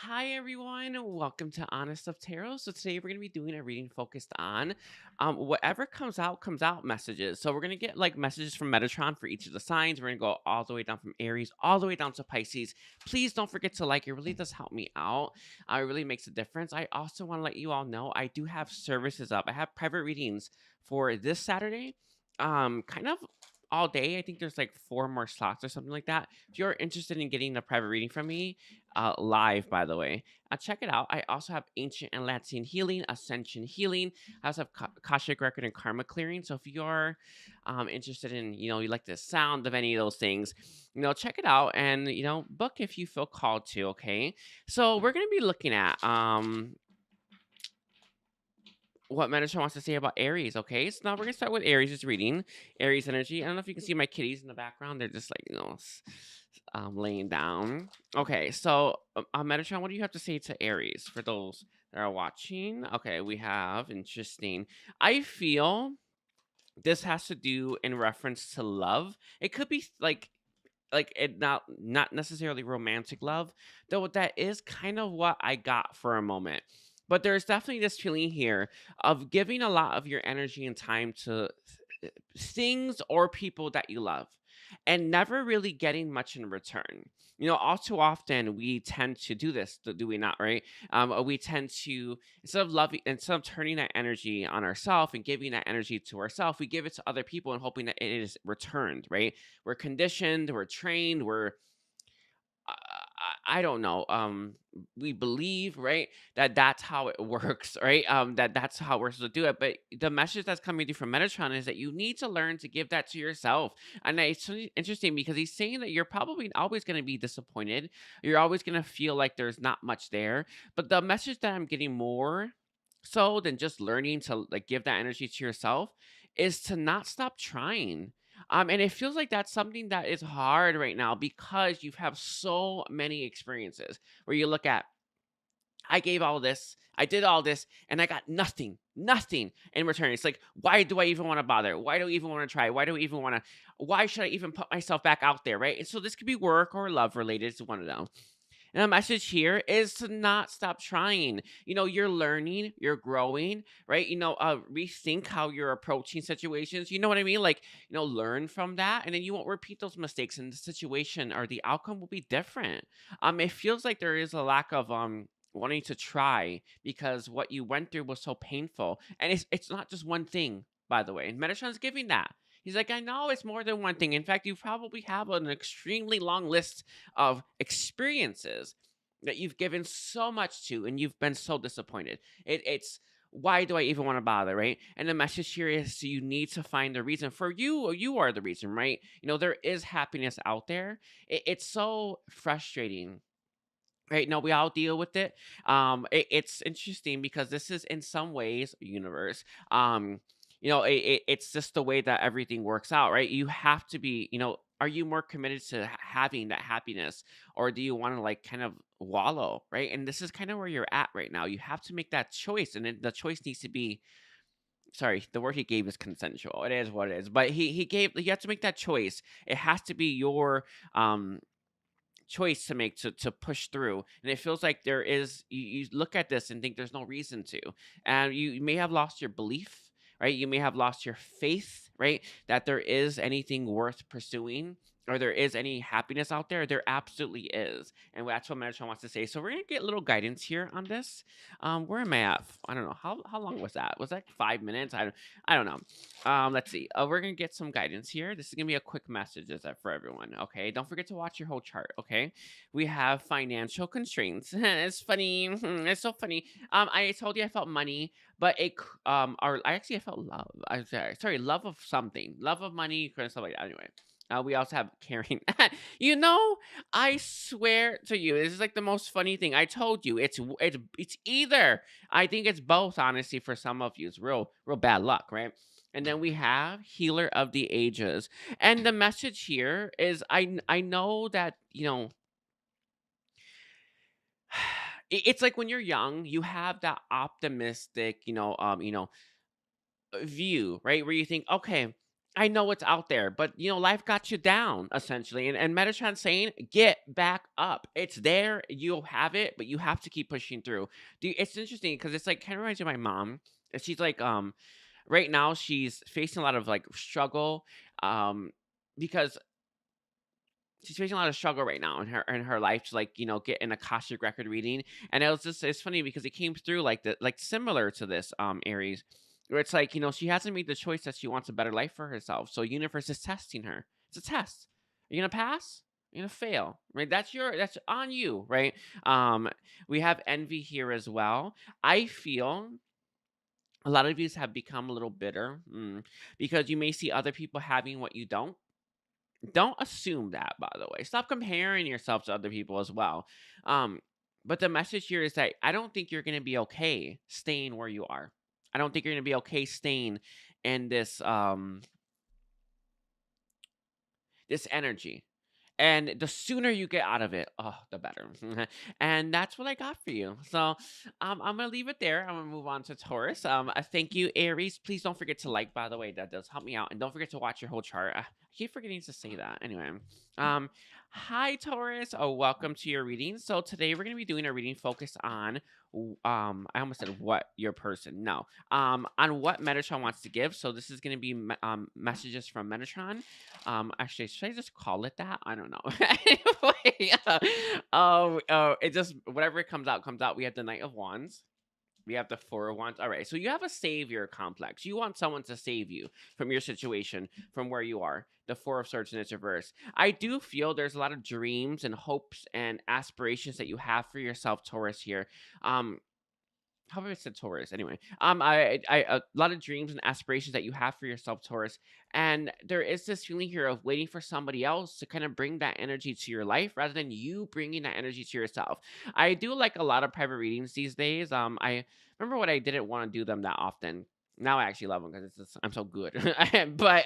Hi everyone, welcome to Honest of Tarot. So today we're gonna be doing a reading focused on whatever comes out messages. So we're gonna get like messages from Metatron for each of the signs. We're gonna go all the way down from Aries all the way down to Pisces. Please don't forget to like, it really does help me out. It really makes a difference. I also want to let you all know I do have services up. I have private readings for this Saturday. Kind of all day. I think there's like 4 more slots or something like that. If you're interested in getting a private reading from me, live, by the way. Check it out. I also have Ancient Atlantean Healing, Ascension Healing. I also have Akashic Record and Karma Clearing. So if you're interested in, you like the sound of any of those things, check it out and, book if you feel called to, okay? So we're going to be looking at what Metatron wants to say about Aries, okay? So now we're going to start with Aries' reading. Aries energy. I don't know if you can see my kitties in the background. They're just like, laying down. Okay, so Metatron, what do you have to say to Aries for those that are watching? Okay, we have interesting. I feel this has to do in reference to love. It could be like it not necessarily romantic love, though that is kind of what I got for a moment. But there's definitely this feeling here of giving a lot of your energy and time to things or people that you love and never really getting much in return. All too often we tend to do this, do we not, right? We tend to, instead of turning that energy on ourselves and giving that energy to ourselves, we give it to other people and hoping that it is returned, right? We're conditioned, we're trained, I don't know. We believe, right, that that's how it works, right? That's how we're supposed to do it. But the message that's coming through from Metatron is that you need to learn to give that to yourself. And it's really interesting because he's saying that you're probably always going to be disappointed. You're always going to feel like there's not much there. But the message that I'm getting more so than just learning to like give that energy to yourself is to not stop trying. And it feels like that's something that is hard right now because you have so many experiences where you look at, I gave all this, I did all this, and I got nothing in return. It's like, why do I even want to bother? Why do I even want to try? Why should I even put myself back out there, right? And so this could be work or love related. It's one of them. And the message here is to not stop trying. You're learning, you're growing, right? Rethink how you're approaching situations. You know what I mean? Like, learn from that, and then you won't repeat those mistakes, and the situation or the outcome will be different. It feels like there is a lack of wanting to try because what you went through was so painful, and it's not just one thing, by the way. And Metatron's giving that. He's like, I know it's more than one thing. In fact, you probably have an extremely long list of experiences that you've given so much to and you've been so disappointed. It's why do I even want to bother, right? And the message here is you need to find the reason for you, or you are the reason, right? There is happiness out there. It's so frustrating. Right. No, we all deal with it. It's interesting because this is in some ways universe. It's just the way that everything works out, right? You have to be, are you more committed to having that happiness, or do you want to like kind of wallow, right? And this is kind of where you're at right now. You have to make that choice, and the choice needs to be. Sorry, the word he gave is consensual. It is what it is, but you have to make that choice. It has to be your choice to make to push through, and it feels like there is, you look at this and think there's no reason to, and you may have lost your belief, right? You may have lost your faith, right, that there is anything worth pursuing, or there is any happiness out there. There absolutely is, and that's what Metatron wants to say. So we're gonna get a little guidance here on this. Where am I at? I don't know, how long was that? Was that 5 minutes? I don't know. Let's see. We're gonna get some guidance here. This is gonna be a quick message, is that for everyone? Okay, don't forget to watch your whole chart. Okay, we have financial constraints. It's funny. It's so funny. I told you I felt money, but or I felt love. I'm sorry, love of something, love of money, kind of stuff like that. Anyway. We also have caring. I swear to you, this is like the most funny thing. I told you, it's either. I think it's both. Honestly, for some of you, it's real bad luck, right? And then we have Healer of the Ages. And the message here is, I know that, it's like when you're young, you have that optimistic, view, right? Where you think, okay, I know it's out there, but life got you down essentially. And Metatron's saying, get back up. It's there, you'll have it, but you have to keep pushing through. It's interesting because it's like kind of reminds me of my mom. And she's like, right now she's facing a lot of like struggle, um, because she's facing a lot of struggle right now in her life to like get an Akashic record reading. And it's funny because it came through like similar to this Aries, where it's like she hasn't made the choice that she wants a better life for herself, so universe is testing her. It's a test. Are you gonna pass? You're gonna fail, right? That's on you, right? um we have envy here as well. I feel a lot of you have become a little bitter, because you may see other people having what you don't assume that, by the way. Stop comparing yourself to other people as well. Um, but the message here is that I don't think you're going to be okay staying where you are. I don't think you're going to be okay staying in this energy. And the sooner you get out of it, oh, the better. And that's what I got for you. So I'm gonna leave it there. I'm gonna move on to Taurus. Thank you, Aries. Please don't forget to like, by the way, that does help me out. And don't forget to watch your whole chart. I keep forgetting to say that. Anyway, um, hi Taurus. Oh, welcome to your reading. So today we're gonna be doing a reading focused on I almost said what your person. No, on what Metatron wants to give. So this is gonna be messages from Metatron. Actually, should I just call it that? I don't know. Anyway, it just whatever it comes out comes out. We have the Knight of Wands. We have the Four of Wands. All right, so you have a savior complex. You want someone to save you from your situation, from where you are. The Four of Swords in its reverse. I do feel there's a lot of dreams and hopes and aspirations that you have for yourself, Taurus. Here, how have I said Taurus? Anyway, I a lot of dreams and aspirations that you have for yourself, Taurus, and there is this feeling here of waiting for somebody else to kind of bring that energy to your life rather than you bringing that energy to yourself. I do like a lot of private readings these days. I remember when I didn't want to do them that often. Now I actually love them because I'm so good. But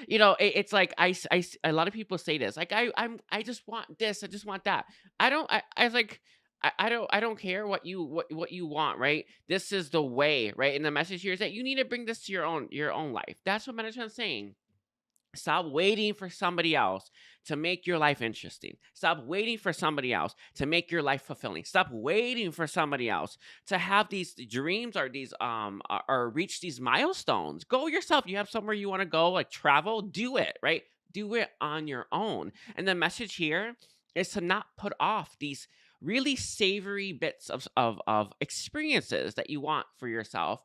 it's like a lot of people say this, like I just want this, I just want that. I was like, I don't care what you want, right? This is the way, right? And the message here is that you need to bring this to your own life. That's what Metatron's saying. Stop waiting for somebody else to make your life interesting. Stop waiting for somebody else to make your life fulfilling. Stop waiting for somebody else to have these dreams or these or reach these milestones. Go yourself. You have somewhere you want to go, like travel, do it, right? Do it on your own. And the message here is to not put off these really savory bits of experiences that you want for yourself.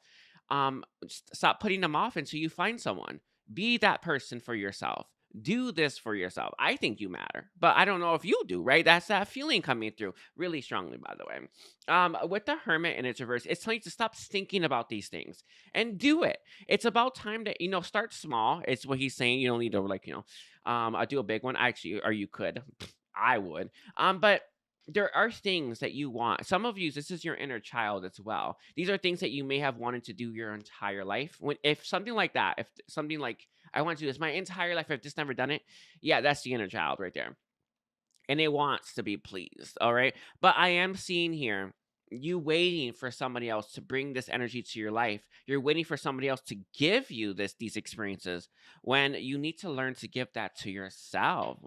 Stop putting them off until you find someone. Be that person for yourself. Do this for yourself. I think you matter, but I don't know if you do, right? That's that feeling coming through really strongly, by the way. With the Hermit in its reverse, it's telling you to stop thinking about these things and do it. It's about time to, start small. It's what he's saying. You don't need to, like, I do a big one. Actually, or you could. I would. But there are things that you want. Some of you, this is your inner child as well. These are things that you may have wanted to do your entire life. If something like that, if something like I want to do this my entire life, I've just never done it. Yeah, that's the inner child right there, and it wants to be pleased. All right, but I am seeing here you waiting for somebody else to bring this energy to your life. You're waiting for somebody else to give you these experiences when you need to learn to give that to yourself.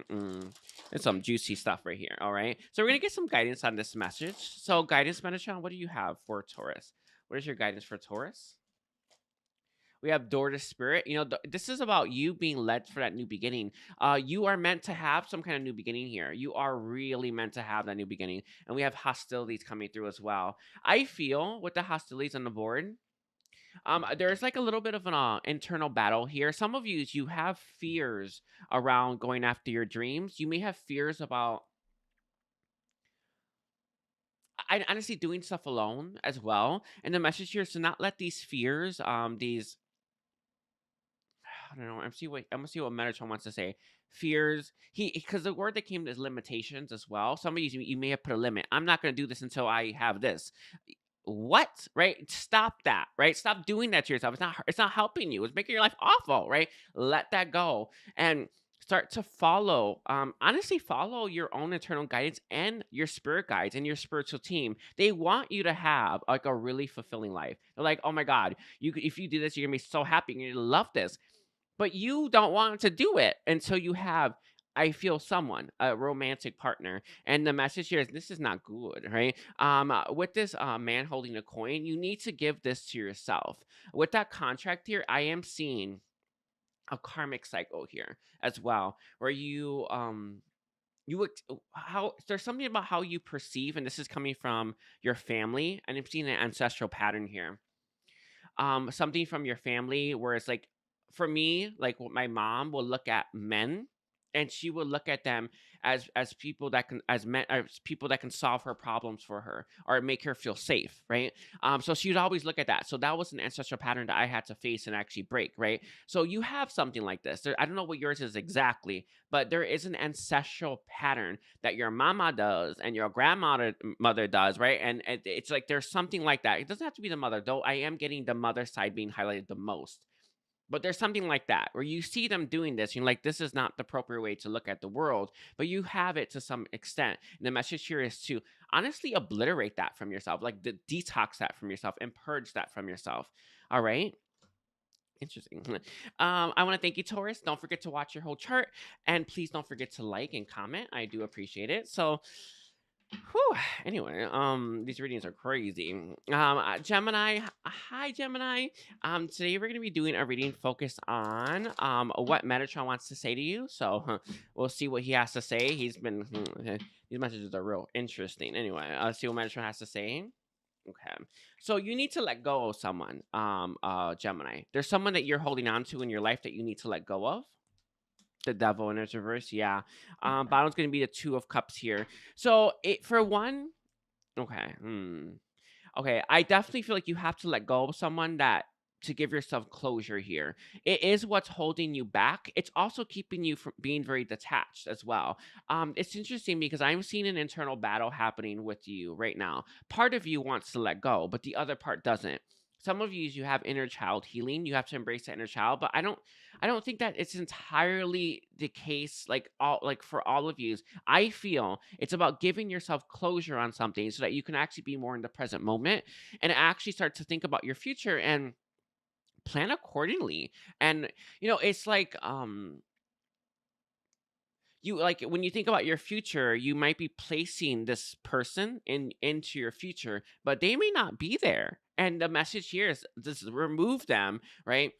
There's some juicy stuff right here. All right, so we're gonna get some guidance on this message. So guidance, Metatron, what do you have for Taurus? What is your guidance for Taurus? We have door to spirit. This is about you being led for that new beginning. You are meant to have some kind of new beginning here. You are really meant to have that new beginning. And we have hostilities coming through as well. I feel with the hostilities on the board, there's like a little bit of an internal battle here. Some of you have fears around going after your dreams. You may have fears about I honestly doing stuff alone as well. And the message here is to not let these fears, these I don't know. I'm gonna see what Metatron wants to say. Fears. Because the word that came is limitations as well. Some of you may have put a limit. I'm not gonna do this until I have this. What? Right? Stop that. Right? Stop doing that to yourself. It's not helping you. It's making your life awful. Right? Let that go and start to follow. Honestly, follow your own internal guidance and your spirit guides and your spiritual team. They want you to have like a really fulfilling life. They're like, oh my God, if you do this, you're gonna be so happy. You're gonna love this. but you don't want to do it until you have, I feel, someone, a romantic partner. And the message here is this is not good, right? With this man holding a coin, you need to give this to yourself. With that contract here, I am seeing a karmic cycle here as well, where you would, how there's something about how you perceive, and this is coming from your family, and I'm seeing an ancestral pattern here, something from your family where it's like, for me, like my mom will look at men, and she will look at them as people that can, as men, as people that can solve her problems for her or make her feel safe, right? So she would always look at that. So that was an ancestral pattern that I had to face and actually break, right? So you have something like this. I don't know what yours is exactly, but there is an ancestral pattern that your mama does and your grandmother mother does, right? And it's like there's something like that. It doesn't have to be the mother, though. I am getting the mother side being highlighted the most. But there's something like that where you see them doing this. You're like, this is not the appropriate way to look at the world, but you have it to some extent. And the message here is to honestly obliterate that from yourself, like detox that from yourself and purge that from yourself. All right. Interesting. I want to thank you, Taurus. Don't forget to watch your whole chart, and please don't forget to like and comment. I do appreciate it. So, whew, anyway, these readings are crazy. Gemini, hi Gemini. Today we're gonna be doing a reading focused on what Metatron wants to say to you. So we'll see what he has to say. He's been these messages are real interesting. Anyway, see what Metatron has to say. Okay. So you need to let go of someone, Gemini. There's someone that you're holding on to in your life that you need to let go of. The devil in its reverse, yeah. Bottom's gonna be the Two of Cups here. So it for one, okay. Okay, I definitely feel like you have to let go of someone that to give yourself closure here. It is what's holding you back. It's also keeping you from being very detached as well. It's interesting because I'm seeing an internal battle happening with you right now. Part of you wants to let go, but the other part doesn't. Some of you have inner child healing. You have to embrace that inner child, but I don't think that it's entirely the case like for all of you. I feel it's about giving yourself closure on something so that you can actually be more in the present moment and actually start to think about your future and plan accordingly. And it's like you like when you think about your future, you might be placing this person into your future, but they may not be there. And the message here is just remove them, right?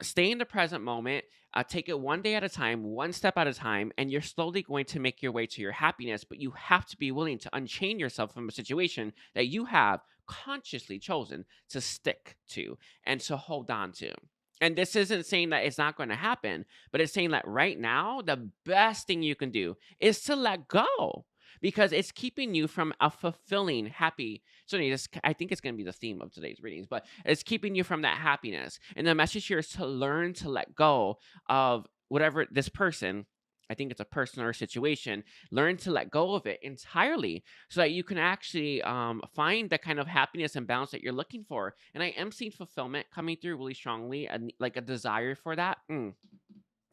Stay in the present moment. Take it one day at a time, one step at a time, and you're slowly going to make your way to your happiness. But you have to be willing to unchain yourself from a situation that you have consciously chosen to stick to and to hold on to. And this isn't saying that it's not going to happen, but it's saying that right now, the best thing you can do is to let go because it's keeping you from a fulfilling, happy. So I think it's going to be the theme of today's readings, but it's keeping you from that happiness. And the message here is to learn to let go of whatever this person, I think it's a person or a situation, learn to let go of it entirely so that you can actually find the kind of happiness and balance that you're looking for. And I am seeing fulfillment coming through really strongly and like a desire for that.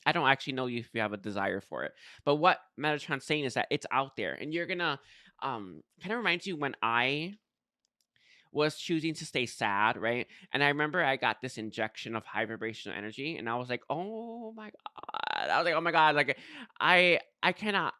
I don't actually know if you have a desire for it. But what Metatron's saying is that it's out there. And you're gonna kind of reminds you when I was choosing to stay sad, right? And I remember I got this injection of high vibrational energy and I was like, oh my God. I was like, oh my God, like I cannot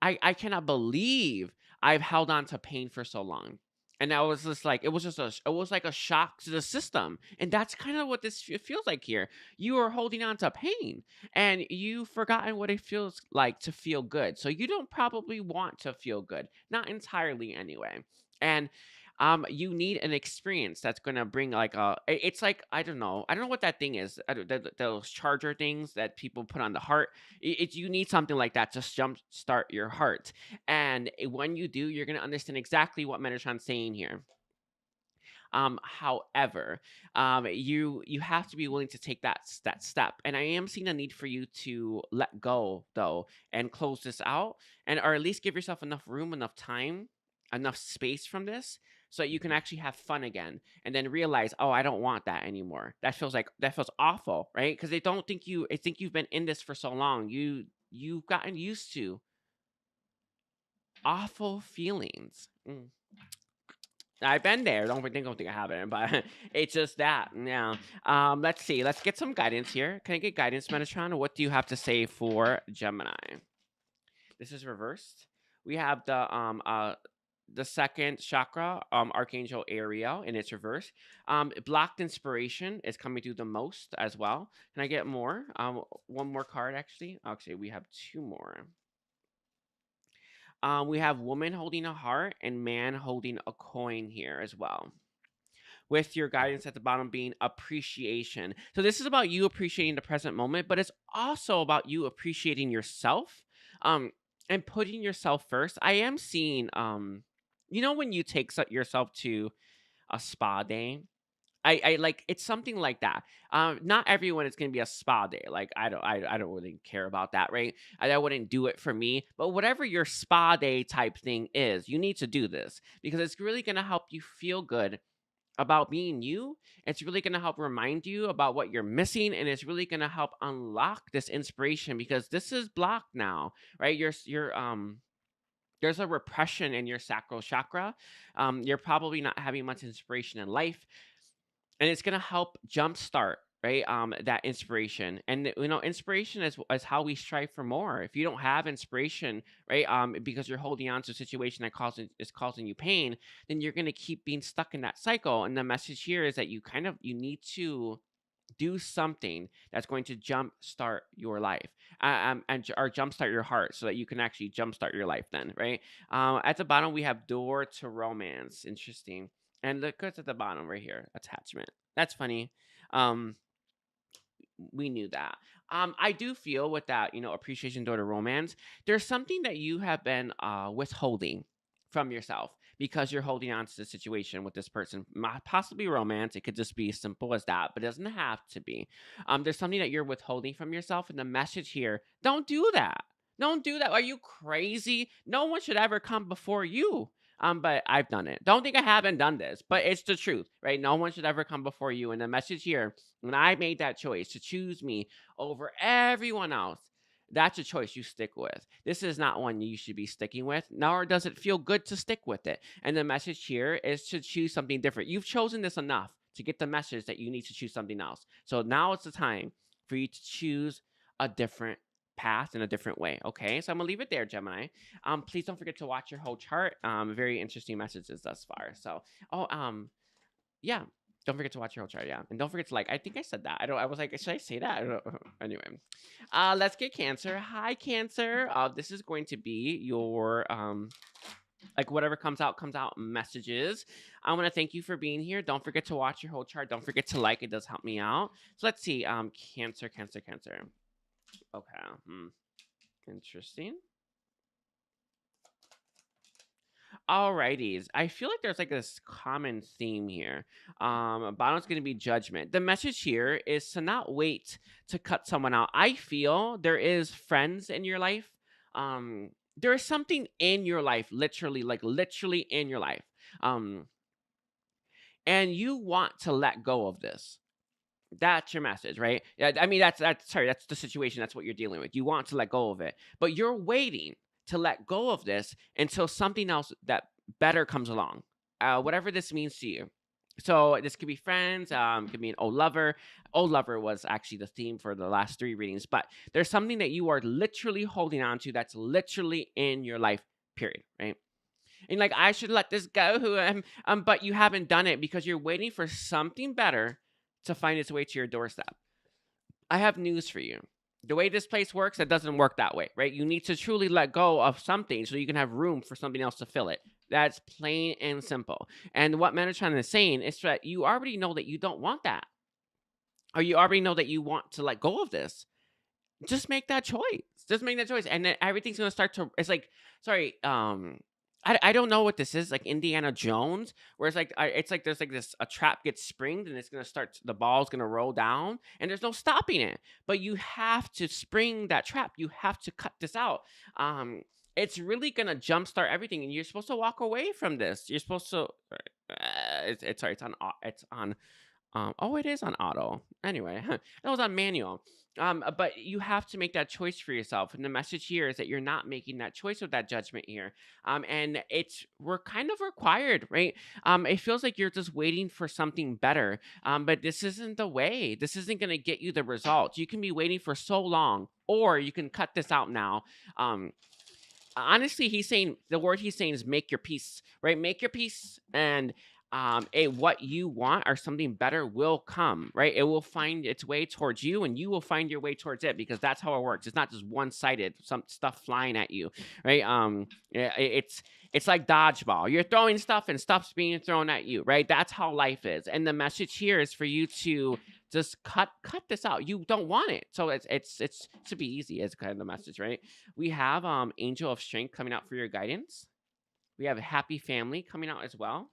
I cannot believe I've held on to pain for so long. And I was just like, it was like a shock to the system. And that's kind of what this feels like here. You are holding on to pain and you've forgotten what it feels like to feel good. So you don't probably want to feel good, not entirely anyway. And you need an experience that's gonna bring like it's like I don't know what that thing is. Those charger things that people put on the heart. It's you need something like that to jumpstart your heart. And when you do, you're gonna understand exactly what Metatron's saying here. However, you have to be willing to take that step. And I am seeing a need for you to let go though and close this out, and or at least give yourself enough room, enough time, enough space from this so that you can actually have fun again and then realize, oh, I don't want that anymore. That feels awful, right? Because they don't think I think you've been in this for so long. You've gotten used to awful feelings. I've been there. Don't think I haven't, but it's just that. Yeah. Let's see. Let's get some guidance here. Can I get guidance, Metatron? What do you have to say for Gemini? This is reversed. We have the second chakra, Archangel Ariel, in its reverse. Blocked inspiration is coming through the most as well. Can I get more? One more card, actually. Actually, we have two more. We have woman holding a heart and man holding a coin here as well. With your guidance at the bottom being appreciation. So this is about you appreciating the present moment, but it's also about you appreciating yourself, and putting yourself first. I am seeing, when you take yourself to a spa day. I like it's something like that. Not everyone is gonna be a spa day. Like I don't really care about that, right? I wouldn't do it for me. But whatever your spa day type thing is, you need to do this because it's really gonna help you feel good about being you. It's really gonna help remind you about what you're missing, and it's really gonna help unlock this inspiration because this is blocked now, right? There's a repression in your sacral chakra. You're probably not having much inspiration in life, and it's gonna help jumpstart, right, that inspiration. And inspiration is how we strive for more. If you don't have inspiration, right, because you're holding on to a situation that is causing you pain, then you're gonna keep being stuck in that cycle. And the message here is that you need to do something that's going to jumpstart your life, or jumpstart your heart, so that you can actually jumpstart your life. Then, right, at the bottom we have door to romance. Interesting. And look what's at the bottom right here, attachment. That's funny. Um, we knew that. I do feel with that, appreciation door to romance, there's something that you have been withholding from yourself because you're holding on to the situation with this person. Possibly romance. It could just be as simple as that, but it doesn't have to be. There's something that you're withholding from yourself, and the message here: don't do that. Don't do that. Are you crazy? No one should ever come before you. But I've done it. Don't think I haven't done this, but it's the truth, right? No one should ever come before you. And the message here: when I made that choice to choose me over everyone else, that's a choice you stick with. This is not one you should be sticking with, nor does it feel good to stick with it. And the message here is to choose something different. You've chosen this enough to get the message that you need to choose something else. So now it's the time for you to choose a different path in a different way. Okay, so I'm gonna leave it there, Gemini. Please don't forget to watch your whole chart. Very interesting messages thus far. So, yeah. Don't forget to watch your whole chart, yeah. And don't forget to I think I said that. I was like, should I say that? I don't know. Anyway. Let's get Cancer. Hi, Cancer. This is going to be your whatever comes out messages. I want to thank you for being here. Don't forget to watch your whole chart. Don't forget to like. It does help me out. So let's see. Cancer. Okay. Interesting. Alrighties. I feel like there's this common theme here. Bottom's gonna be judgment. The message here is to not wait to cut someone out. I feel there is friends in your life. There is something in your life, literally in your life. And you want to let go of this. That's your message, right? Yeah, I mean that's the situation. That's what you're dealing with. You want to let go of it, but you're waiting to let go of this until something else that better comes along. Whatever this means to you. So this could be friends, could be an old lover. Old lover was actually the theme for the last 3 readings, but there's something that you are literally holding on to that's literally in your life, period, right? And I should let this go, but you haven't done it because you're waiting for something better to find its way to your doorstep. I have news for you. The way this place works, it doesn't work that way, right? You need to truly let go of something so you can have room for something else to fill it. That's plain and simple. And what Metatron is saying is that you already know that you don't want that. Or you already know that you want to let go of this. Just make that choice. Just make that choice. And then everything's going to start to, it's sorry, I don't know what this is, like Indiana Jones, where it's there's this, a trap gets springed and it's gonna start, the ball's gonna roll down and there's no stopping it. But you have to spring that trap. You have to cut this out. It's really gonna jumpstart everything, and you're supposed to walk away from this. You're supposed to. It's on Oh, it is on auto. Anyway, that was on manual. But you have to make that choice for yourself. And the message here is that you're not making that choice with that judgment here. And we're kind of required, right? It feels like you're just waiting for something better. But this isn't the way. This isn't going to get you the results. You can be waiting for so long, or you can cut this out now. Um, Honestly, the word he's saying is make your peace, right? Make your peace, and what you want or something better will come, right? It will find its way towards you, and you will find your way towards it, because that's how it works. It's not just one-sided, some stuff flying at you, right? Yeah, it's like dodgeball. You're throwing stuff, and stuff's being thrown at you, right? That's how life is. And the message here is for you to just cut this out. You don't want it, so it's to be easy, is kind of the message, right? We have Angel of Strength coming out for your guidance. We have Happy Family coming out as well.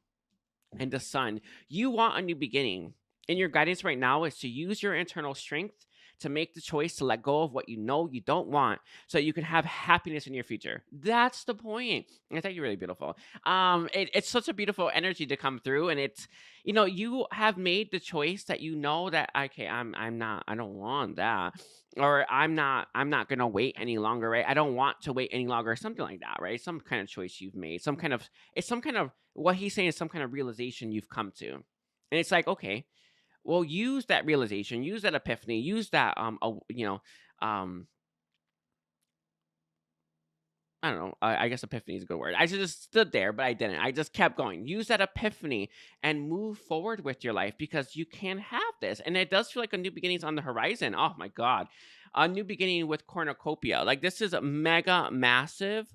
And the Sun. You want a new beginning. And your guidance right now is to use your internal strength to make the choice to let go of what you know you don't want, so you can have happiness in your future. That's the point. I think you're really beautiful. It's such a beautiful energy to come through, and it's, you have made the choice that you know that, okay, I don't want that, or I'm not gonna wait any longer, right? I don't want to wait any longer, something like that, right? Some kind of choice you've made, some kind of what he's saying is some kind of realization you've come to. And it's like, okay, well, use that realization, use that epiphany, use that um I don't know. I guess epiphany is a good word. I just stood there, but I didn't. I just kept going. Use that epiphany and move forward with your life, because you can have this. And it does feel like a new beginning's on the horizon. Oh my God. A new beginning with cornucopia. Like, this is a mega massive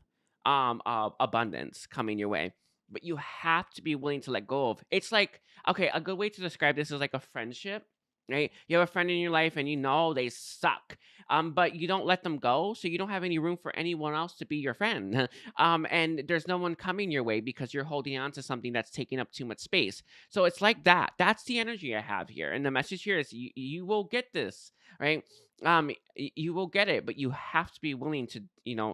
abundance coming your way. But you have to be willing to let go of. It's like, okay, a good way to describe this is like a friendship. Right? You have a friend in your life, and you know they suck, but you don't let them go, so you don't have any room for anyone else to be your friend. And there's no one coming your way because you're holding on to something that's taking up too much space. So it's like that. That's the energy I have here, and the message here is you will get this, right? You will get it, but you have to be willing to,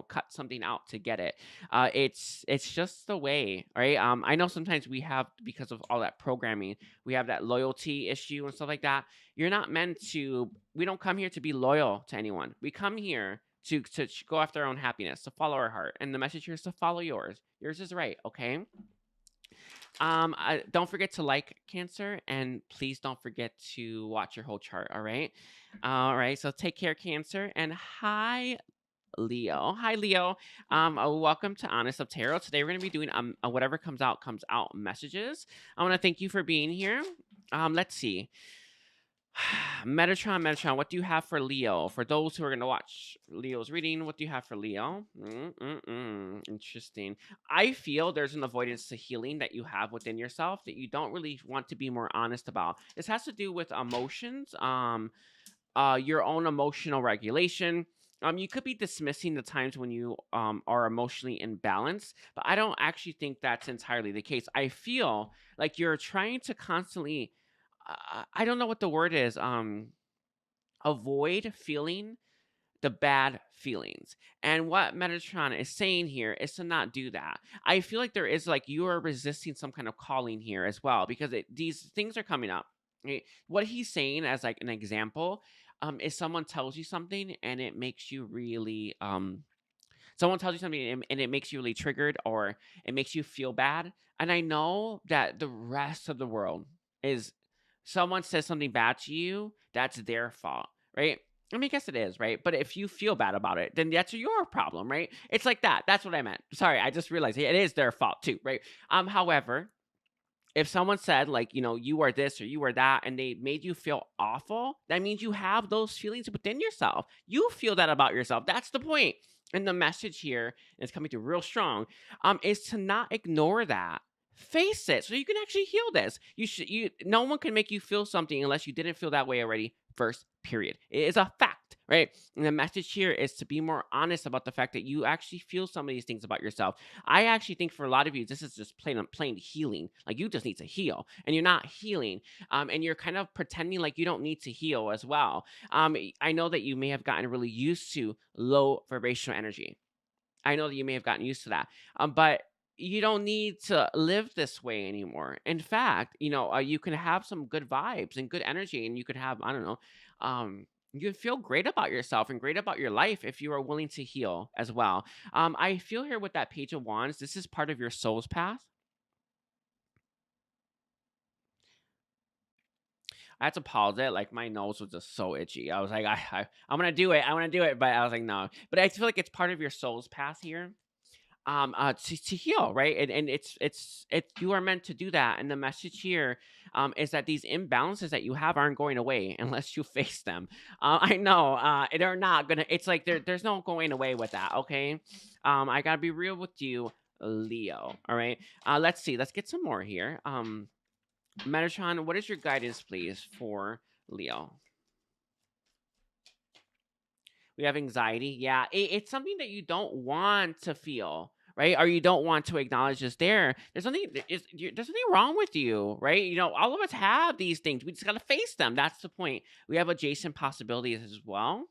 cut something out to get it. It's just the way, right? I know sometimes we have, because of all that programming, we have that loyalty issue and stuff like that. You're not meant to. We don't come here to be loyal to anyone. We come here to go after our own happiness, to follow our heart, and the message here is to follow yours. Yours is right, okay? Don't forget to like, Cancer, and please don't forget to watch your whole chart. All right, So take care, Cancer, and hi, Leo. Hi, Leo. Welcome to Honest of Tarot. Today we're going to be doing whatever comes out messages. I want to thank you for being here. Let's see. Metatron, what do you have for Leo? For those who are going to watch Leo's reading, what do you have for Leo? Interesting. I feel there's an avoidance to healing that you have within yourself that you don't really want to be more honest about. This has to do with emotions, your own emotional regulation. You could be dismissing the times when you are emotionally imbalanced, but I don't actually think that's entirely the case. I feel like you're trying to constantly, I don't know what the word is, avoid feeling the bad feelings. And what Metatron is saying here is to not do that. I feel like there is, like, you are resisting some kind of calling here as well, because these things are coming up. Right? What he's saying, as like an example, is someone tells you something and it makes you really someone tells you something and it makes you really triggered, or it makes you feel bad. And I know that the rest of the world is, someone says something bad to you, that's their fault, right? I mean, I guess it is, right? But if you feel bad about it, then that's your problem, right? It's like that. That's what I meant. Sorry, I just realized it is their fault too, right? However, if someone said, like, you are this or you are that, and they made you feel awful, that means you have those feelings within yourself. You feel that about yourself. That's the point. And the message here, and it's coming through real strong, is to not ignore that. Face it, so you can actually heal this. No one can make you feel something unless you didn't feel that way already first, period. It is a fact, right? And the message here is to be more honest about the fact that you actually feel some of these things about yourself. I actually think for a lot of you, this is just plain healing. Like, you just need to heal, and you're not healing. And you're kind of pretending like you don't need to heal as well. I know that you may have gotten really used to low vibrational energy. I know that you may have gotten used to that. But you don't need to live this way anymore. In fact, you can have some good vibes and good energy, and you could have, I don't know, you can feel great about yourself and great about your life if you are willing to heal as well. I feel here with that Page of Wands, this is part of your soul's path. I had to pause it. Like my nose was just so itchy. I was like, I'm gonna do it. I want to do it, but I was like, no. But I feel like it's part of your soul's path here, to heal, right? And it's you are meant to do that. And the message here, is that these imbalances that you have aren't going away unless you face them. I know, they're not gonna. It's like there's no going away with that. Okay, I gotta be real with you, Leo. All right. Let's see. Let's get some more here. Metatron, what is your guidance, please, for Leo? We have anxiety. Yeah, it's something that you don't want to feel, right? Or you don't want to acknowledge is there. There's something wrong with you, right? All of us have these things. We just got to face them. That's the point. We have adjacent possibilities as well.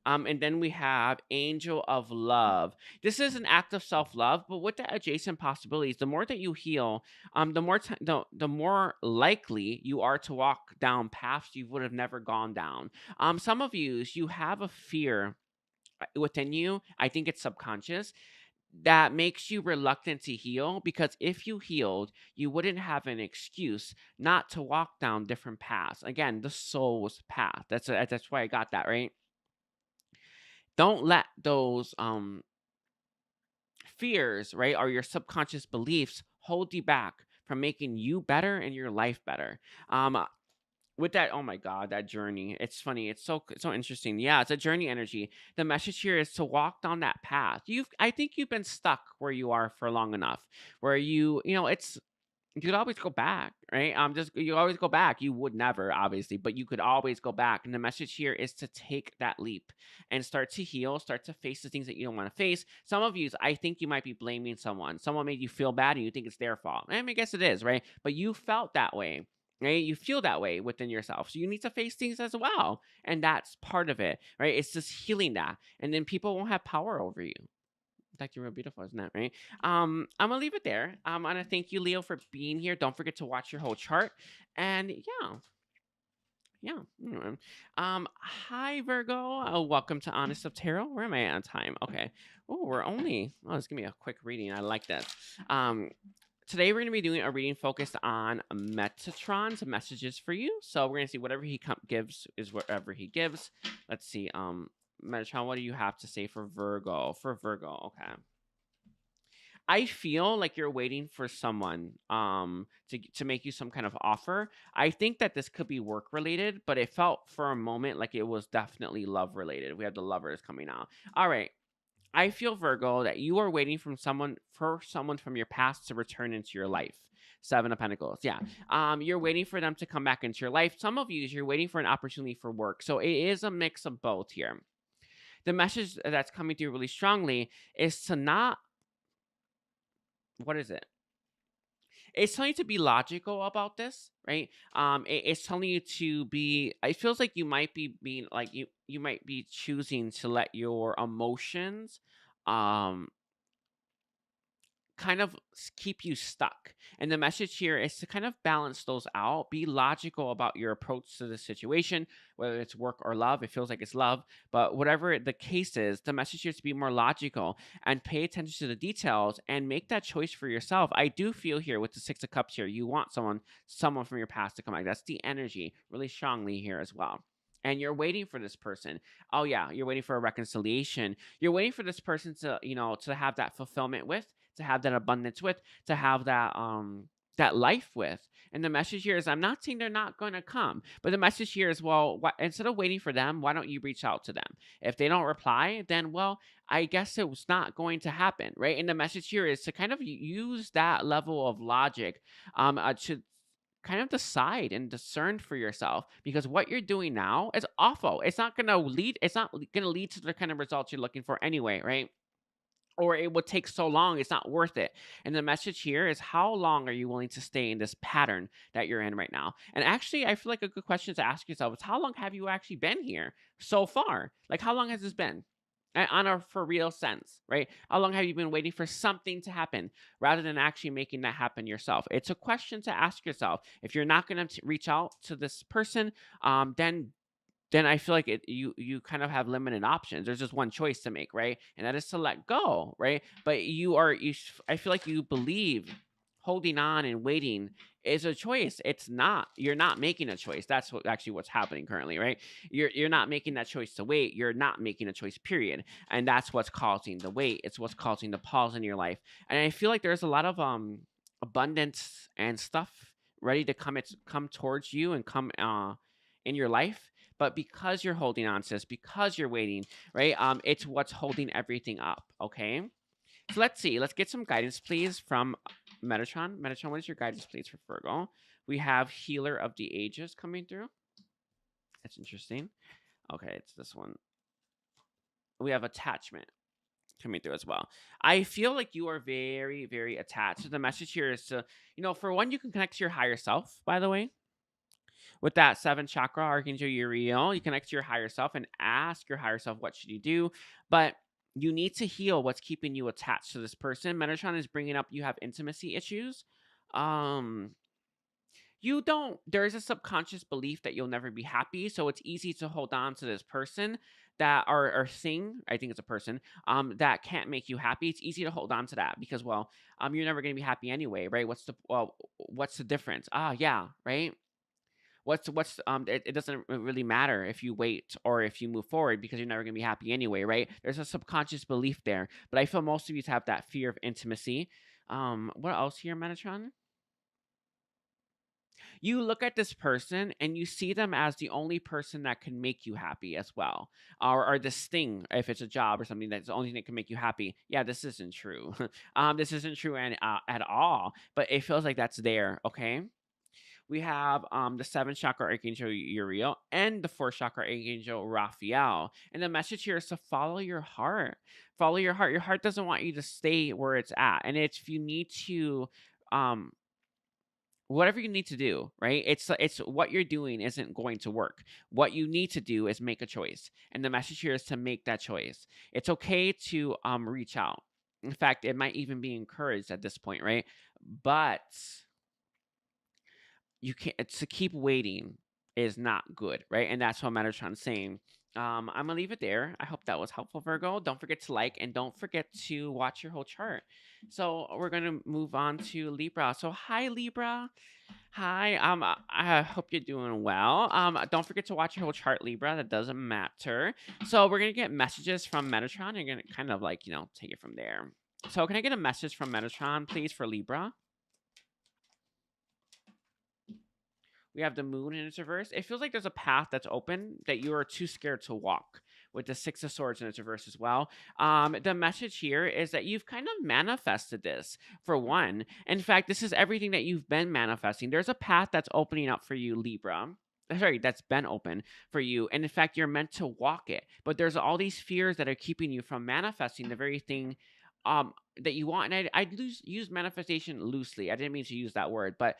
And then we have Angel of Love. This is an act of self-love, but with the adjacent possibilities, the more that you heal, the more likely you are to walk down paths you would have never gone down. Some of you have a fear within you. I think it's subconscious that makes you reluctant to heal, because if you healed, you wouldn't have an excuse not to walk down different paths. Again, the soul's path. That's why I got that right. Don't let those fears, right, or your subconscious beliefs hold you back from making you better and your life better. With that, oh my god, that journey. It's funny. It's so interesting. Yeah, it's a journey energy. The message here is to walk down that path. I think you've been stuck where you are for long enough, where it's you could always go back, right? Just you always go back. You would never, obviously, but you could always go back. And the message here is to take that leap and start to heal, start to face the things that you don't want to face. Some of you, I think you might be blaming someone. Someone made you feel bad and you think it's their fault. I mean, I guess it is, right? But you felt that way. Right? You feel that way within yourself. So you need to face things as well. And that's part of it, right? It's just healing that. And then people won't have power over you. That's real beautiful, isn't that right? I'm gonna leave it there. I'm gonna thank you, Leo, for being here. Don't forget to watch your whole chart. And anyway. Hi Virgo. Welcome to Honest of Tarot. Where am I at on time? Okay. Let's give me a quick reading. I like that. Today we're gonna be doing a reading focused on Metatron's messages for you. So we're gonna see whatever he gives is whatever he gives. Let's see. Metatron, what do you have to say for Virgo? For Virgo, okay. I feel like you're waiting for someone to make you some kind of offer. I think that this could be work related, but it felt for a moment like it was definitely love related. We have the lovers coming out. All right. I feel, Virgo, that you are waiting for someone from your past to return into your life. Seven of Pentacles. Yeah. You're waiting for them to come back into your life. Some of you're waiting for an opportunity for work. So it is a mix of both here. The message that's coming through really strongly is to not, what is it? It's telling you to be logical about this, right? It's telling you to be. It feels like you might be being like you might be choosing to let your emotions, um, kind of keep you stuck. And the message here is to kind of balance those out. Be logical about your approach to the situation, whether it's work or love. It feels like it's love, but whatever the case is, the message here is to be more logical and pay attention to the details and make that choice for yourself. I do feel here with the Six of Cups here, you want someone from your past to come back. That's the energy really strongly here as well. And you're waiting for this person. Oh yeah, you're waiting for a reconciliation. You're waiting for this person to, to have that fulfillment with, to have that abundance with, to have that life with. And the message here is, I'm not saying they're not going to come, but the message here is, well, instead of waiting for them, why don't you reach out to them? If they don't reply, then, well, I guess it was not going to happen, right? And the message here is to kind of use that level of logic, to kind of decide and discern for yourself, because what you're doing now is awful. It's not going to lead to the kind of results you're looking for anyway, right? Or it would take so long, it's not worth it. And the message here is, how long are you willing to stay in this pattern that you're in right now? And actually, I feel like a good question to ask yourself is, how long have you actually been here so far? Like, how long has this been? On a for real sense, right? How long have you been waiting for something to happen rather than actually making that happen yourself? It's a question to ask yourself. If you're not going to reach out to this person, then I feel like you kind of have limited options. There's just one choice to make, right? And that is to let go, right? But I feel like you believe holding on and waiting is a choice. It's not. You're not making a choice. That's what's happening currently, right? You're not making that choice to wait. You're not making a choice, period. And that's what's causing the wait. It's what's causing the pause in your life. And I feel like there's a lot of abundance and stuff ready to come towards you and come in your life, but because you're holding on to this, because you're waiting, right? It's what's holding everything up. Okay. So let's see. Let's get some guidance, please, from Metatron. Metatron, what is your guidance, please, for Virgo? We have Healer of the Ages coming through. That's interesting. Okay, it's this one. We have Attachment coming through as well. I feel like you are very, very attached. So the message here is to, for one, you can connect to your higher self, by the way. With that 7th chakra, Archangel Uriel, you connect to your higher self and ask your higher self, what should you do? But you need to heal what's keeping you attached to this person. Metatron is bringing up you have intimacy issues. There is a subconscious belief that you'll never be happy. So it's easy to hold on to this person that or thing, I think it's a person, that can't make you happy. It's easy to hold on to that because, you're never going to be happy anyway, right? What's the difference? Yeah, right. It doesn't really matter if you wait or if you move forward because you're never going to be happy anyway, right? There's a subconscious belief there, but I feel most of you have that fear of intimacy. What else here, Metatron? You look at this person and you see them as the only person that can make you happy as well, or this thing, if it's a job or something, that's the only thing that can make you happy. Yeah, this isn't true. This isn't true at all, but it feels like that's there. Okay. We have the 7th chakra Archangel Uriel and the 4th chakra Archangel Raphael. And the message here is to follow your heart. Follow your heart. Your heart doesn't want you to stay where it's at. And if you need to, um, whatever you need to do, right? It's what you're doing isn't going to work. What you need to do is make a choice. And the message here is to make that choice. It's okay to reach out. In fact, it might even be encouraged at this point, right? But you can't to keep waiting is not good, right? And that's what Metatron's saying. I'm gonna leave it there. I hope that was helpful, Virgo. Don't forget to like and don't forget to watch your whole chart. So we're gonna move on to Libra. So hi Libra. Hi. I hope you're doing well. Don't forget to watch your whole chart, Libra. That doesn't matter. So we're gonna get messages from Metatron. You're gonna kind of take it from there. So can I get a message from Metatron, please, for Libra? We have the moon in its reverse. It feels like there's a path that's open that you are too scared to walk, with the 6 of Swords in its reverse as well. The message here is that you've kind of manifested this, for one. In fact, this is everything that you've been manifesting. There's a path that's opening up for you, Libra. Sorry, that's been open for you. And in fact, you're meant to walk it. But there's all these fears that are keeping you from manifesting the very thing that you want. And I use manifestation loosely. I didn't mean to use that word, but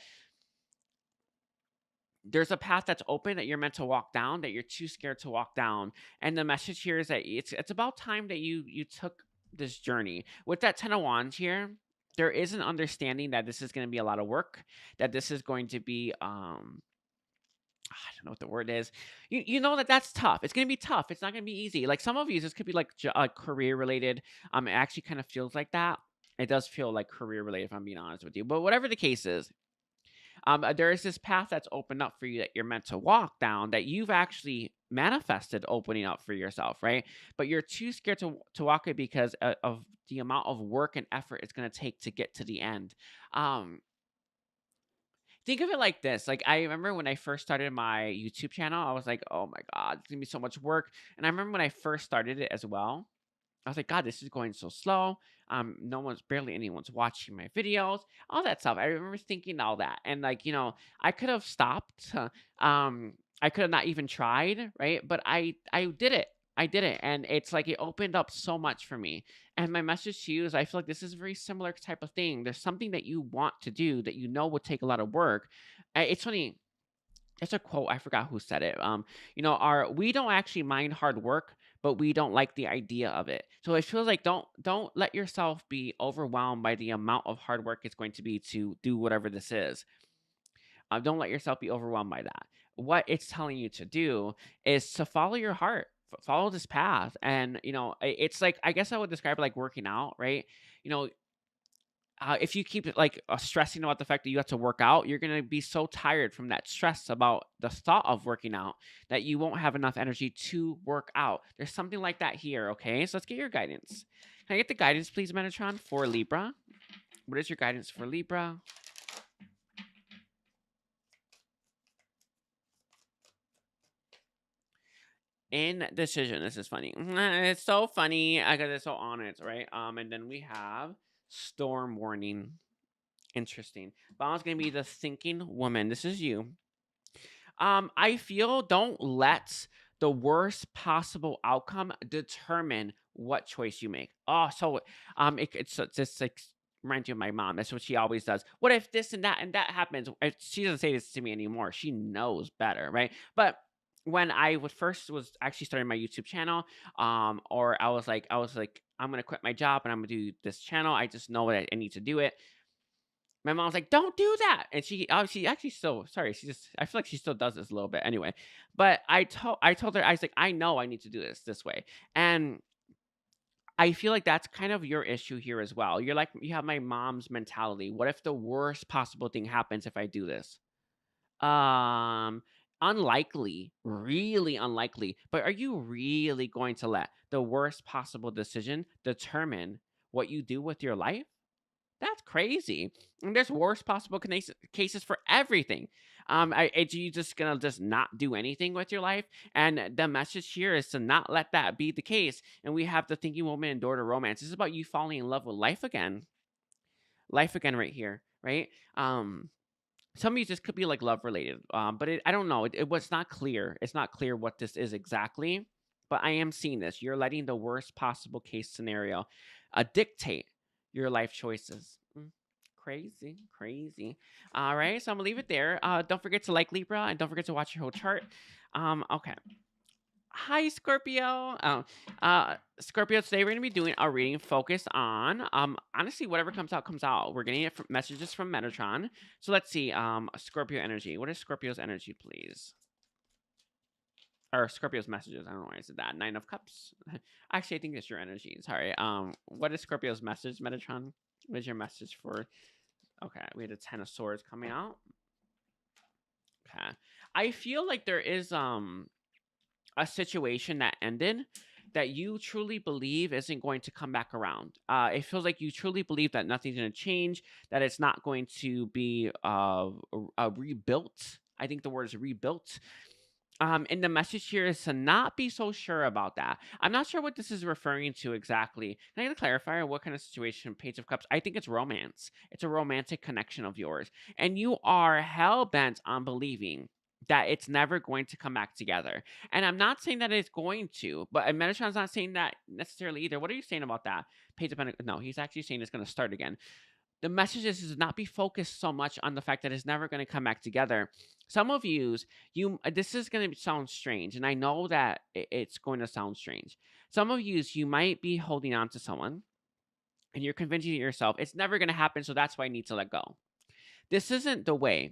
there's a path that's open that you're meant to walk down that you're too scared to walk down. And the message here is that it's about time that you took this journey. With that 10 of Wands here, there is an understanding that this is going to be a lot of work, that this is going to be I don't know what the word is. You know that's tough. It's going to be tough. It's not going to be easy. Like some of you, this could be like career related. It actually kind of feels like that. It does feel like career related, if I'm being honest with you. But whatever the case is, there is this path that's opened up for you that you're meant to walk down, that you've actually manifested opening up for yourself, right? But you're too scared to walk it because of the amount of work and effort it's going to take to get to the end. Think of it like this. Like, I remember when I first started my YouTube channel, I was like, oh my God, it's going to be so much work. And I remember when I first started it as well, I was like, God, this is going so slow. Barely anyone's watching my videos, all that stuff. I remember thinking all that. And I could have stopped. I could have not even tried, right? But I did it. I did it. And it's like it opened up so much for me. And my message to you is I feel like this is a very similar type of thing. There's something that you want to do that would take a lot of work. It's funny. It's a quote. I forgot who said it. We don't actually mind hard work, but we don't like the idea of it. So it feels like don't let yourself be overwhelmed by the amount of hard work it's going to be to do whatever this is. Don't let yourself be overwhelmed by that. What it's telling you to do is to follow your heart, follow this path. And, it's like, I guess I would describe it like working out, right? You know, if you keep like stressing about the fact that you have to work out, you're going to be so tired from that stress about the thought of working out that you won't have enough energy to work out. There's something like that here. Okay. So let's get your guidance. Can I get the guidance, please, Metatron, for Libra? What is your guidance for Libra? Indecision. This is funny. It's so funny because it's so on it, right? And then we have storm warning. Interesting. Bottom's gonna be the thinking woman. This is you. I feel don't let the worst possible outcome determine what choice you make. Oh, so it's just like reminds you of my mom. That's what she always does. What if this and that happens? She doesn't say this to me anymore. She knows better, right? But when I was actually starting my YouTube channel, or I was like, I'm gonna quit my job and I'm gonna do this channel. I just know that I need to do it. My mom's like, "Don't do that," and she actually still sorry, I feel like she still does this a little bit anyway. But I told her, I was like, "I know I need to do this way," and I feel like that's kind of your issue here as well. You have my mom's mentality. What if the worst possible thing happens if I do this? Um, Unlikely, really unlikely. But are you really going to let the worst possible decision determine what you do with your life? That's crazy. And there's worst possible cases for everything. You just gonna just not do anything with your life? And the message here is to not let that be the case. And we have the thinking woman and daughter romance. This is about you falling in love with life again, right here, right? Some of you just could be like love related, but I don't know. It was not clear. It's not clear what this is exactly, but I am seeing this. You're letting the worst possible case scenario dictate your life choices. Crazy, crazy. All right, so I'm gonna leave it there. Don't forget to like Libra and don't forget to watch your whole chart. Okay. Hi, Scorpio. Scorpio, today we're going to be doing a reading focused on, honestly, whatever comes out, comes out. We're getting it from messages from Metatron. So let's see, Scorpio energy. What is Scorpio's energy, please? Or Scorpio's messages. I don't know why I said that. 9 of Cups. Actually, I think it's your energy. Sorry. What is Scorpio's message, Metatron? What is your message for? Okay, we had a 10 of Swords coming out. Okay. I feel like there is, a situation that ended that you truly believe isn't going to come back around. It feels like you truly believe that nothing's going to change, that it's not going to be rebuilt. I think the word is rebuilt. And the message here is to not be so sure about that. I'm not sure what this is referring to exactly. Can I get a clarifier? What kind of situation? Page of Cups. I think it's romance. It's a romantic connection of yours. And you are hell bent on believing that it's never going to come back together. And I'm not saying that it's going to, but Metatron's not saying that necessarily either. What are you saying about that? Page of Pentacles. No, he's actually saying it's going to start again. The message is to not be focused so much on the fact that it's never going to come back together. Some of yous, this is going to sound strange, and I know that it's going to sound strange. Some of yous, you might be holding on to someone, and you're convincing yourself it's never going to happen, so that's why I need to let go. This isn't the way.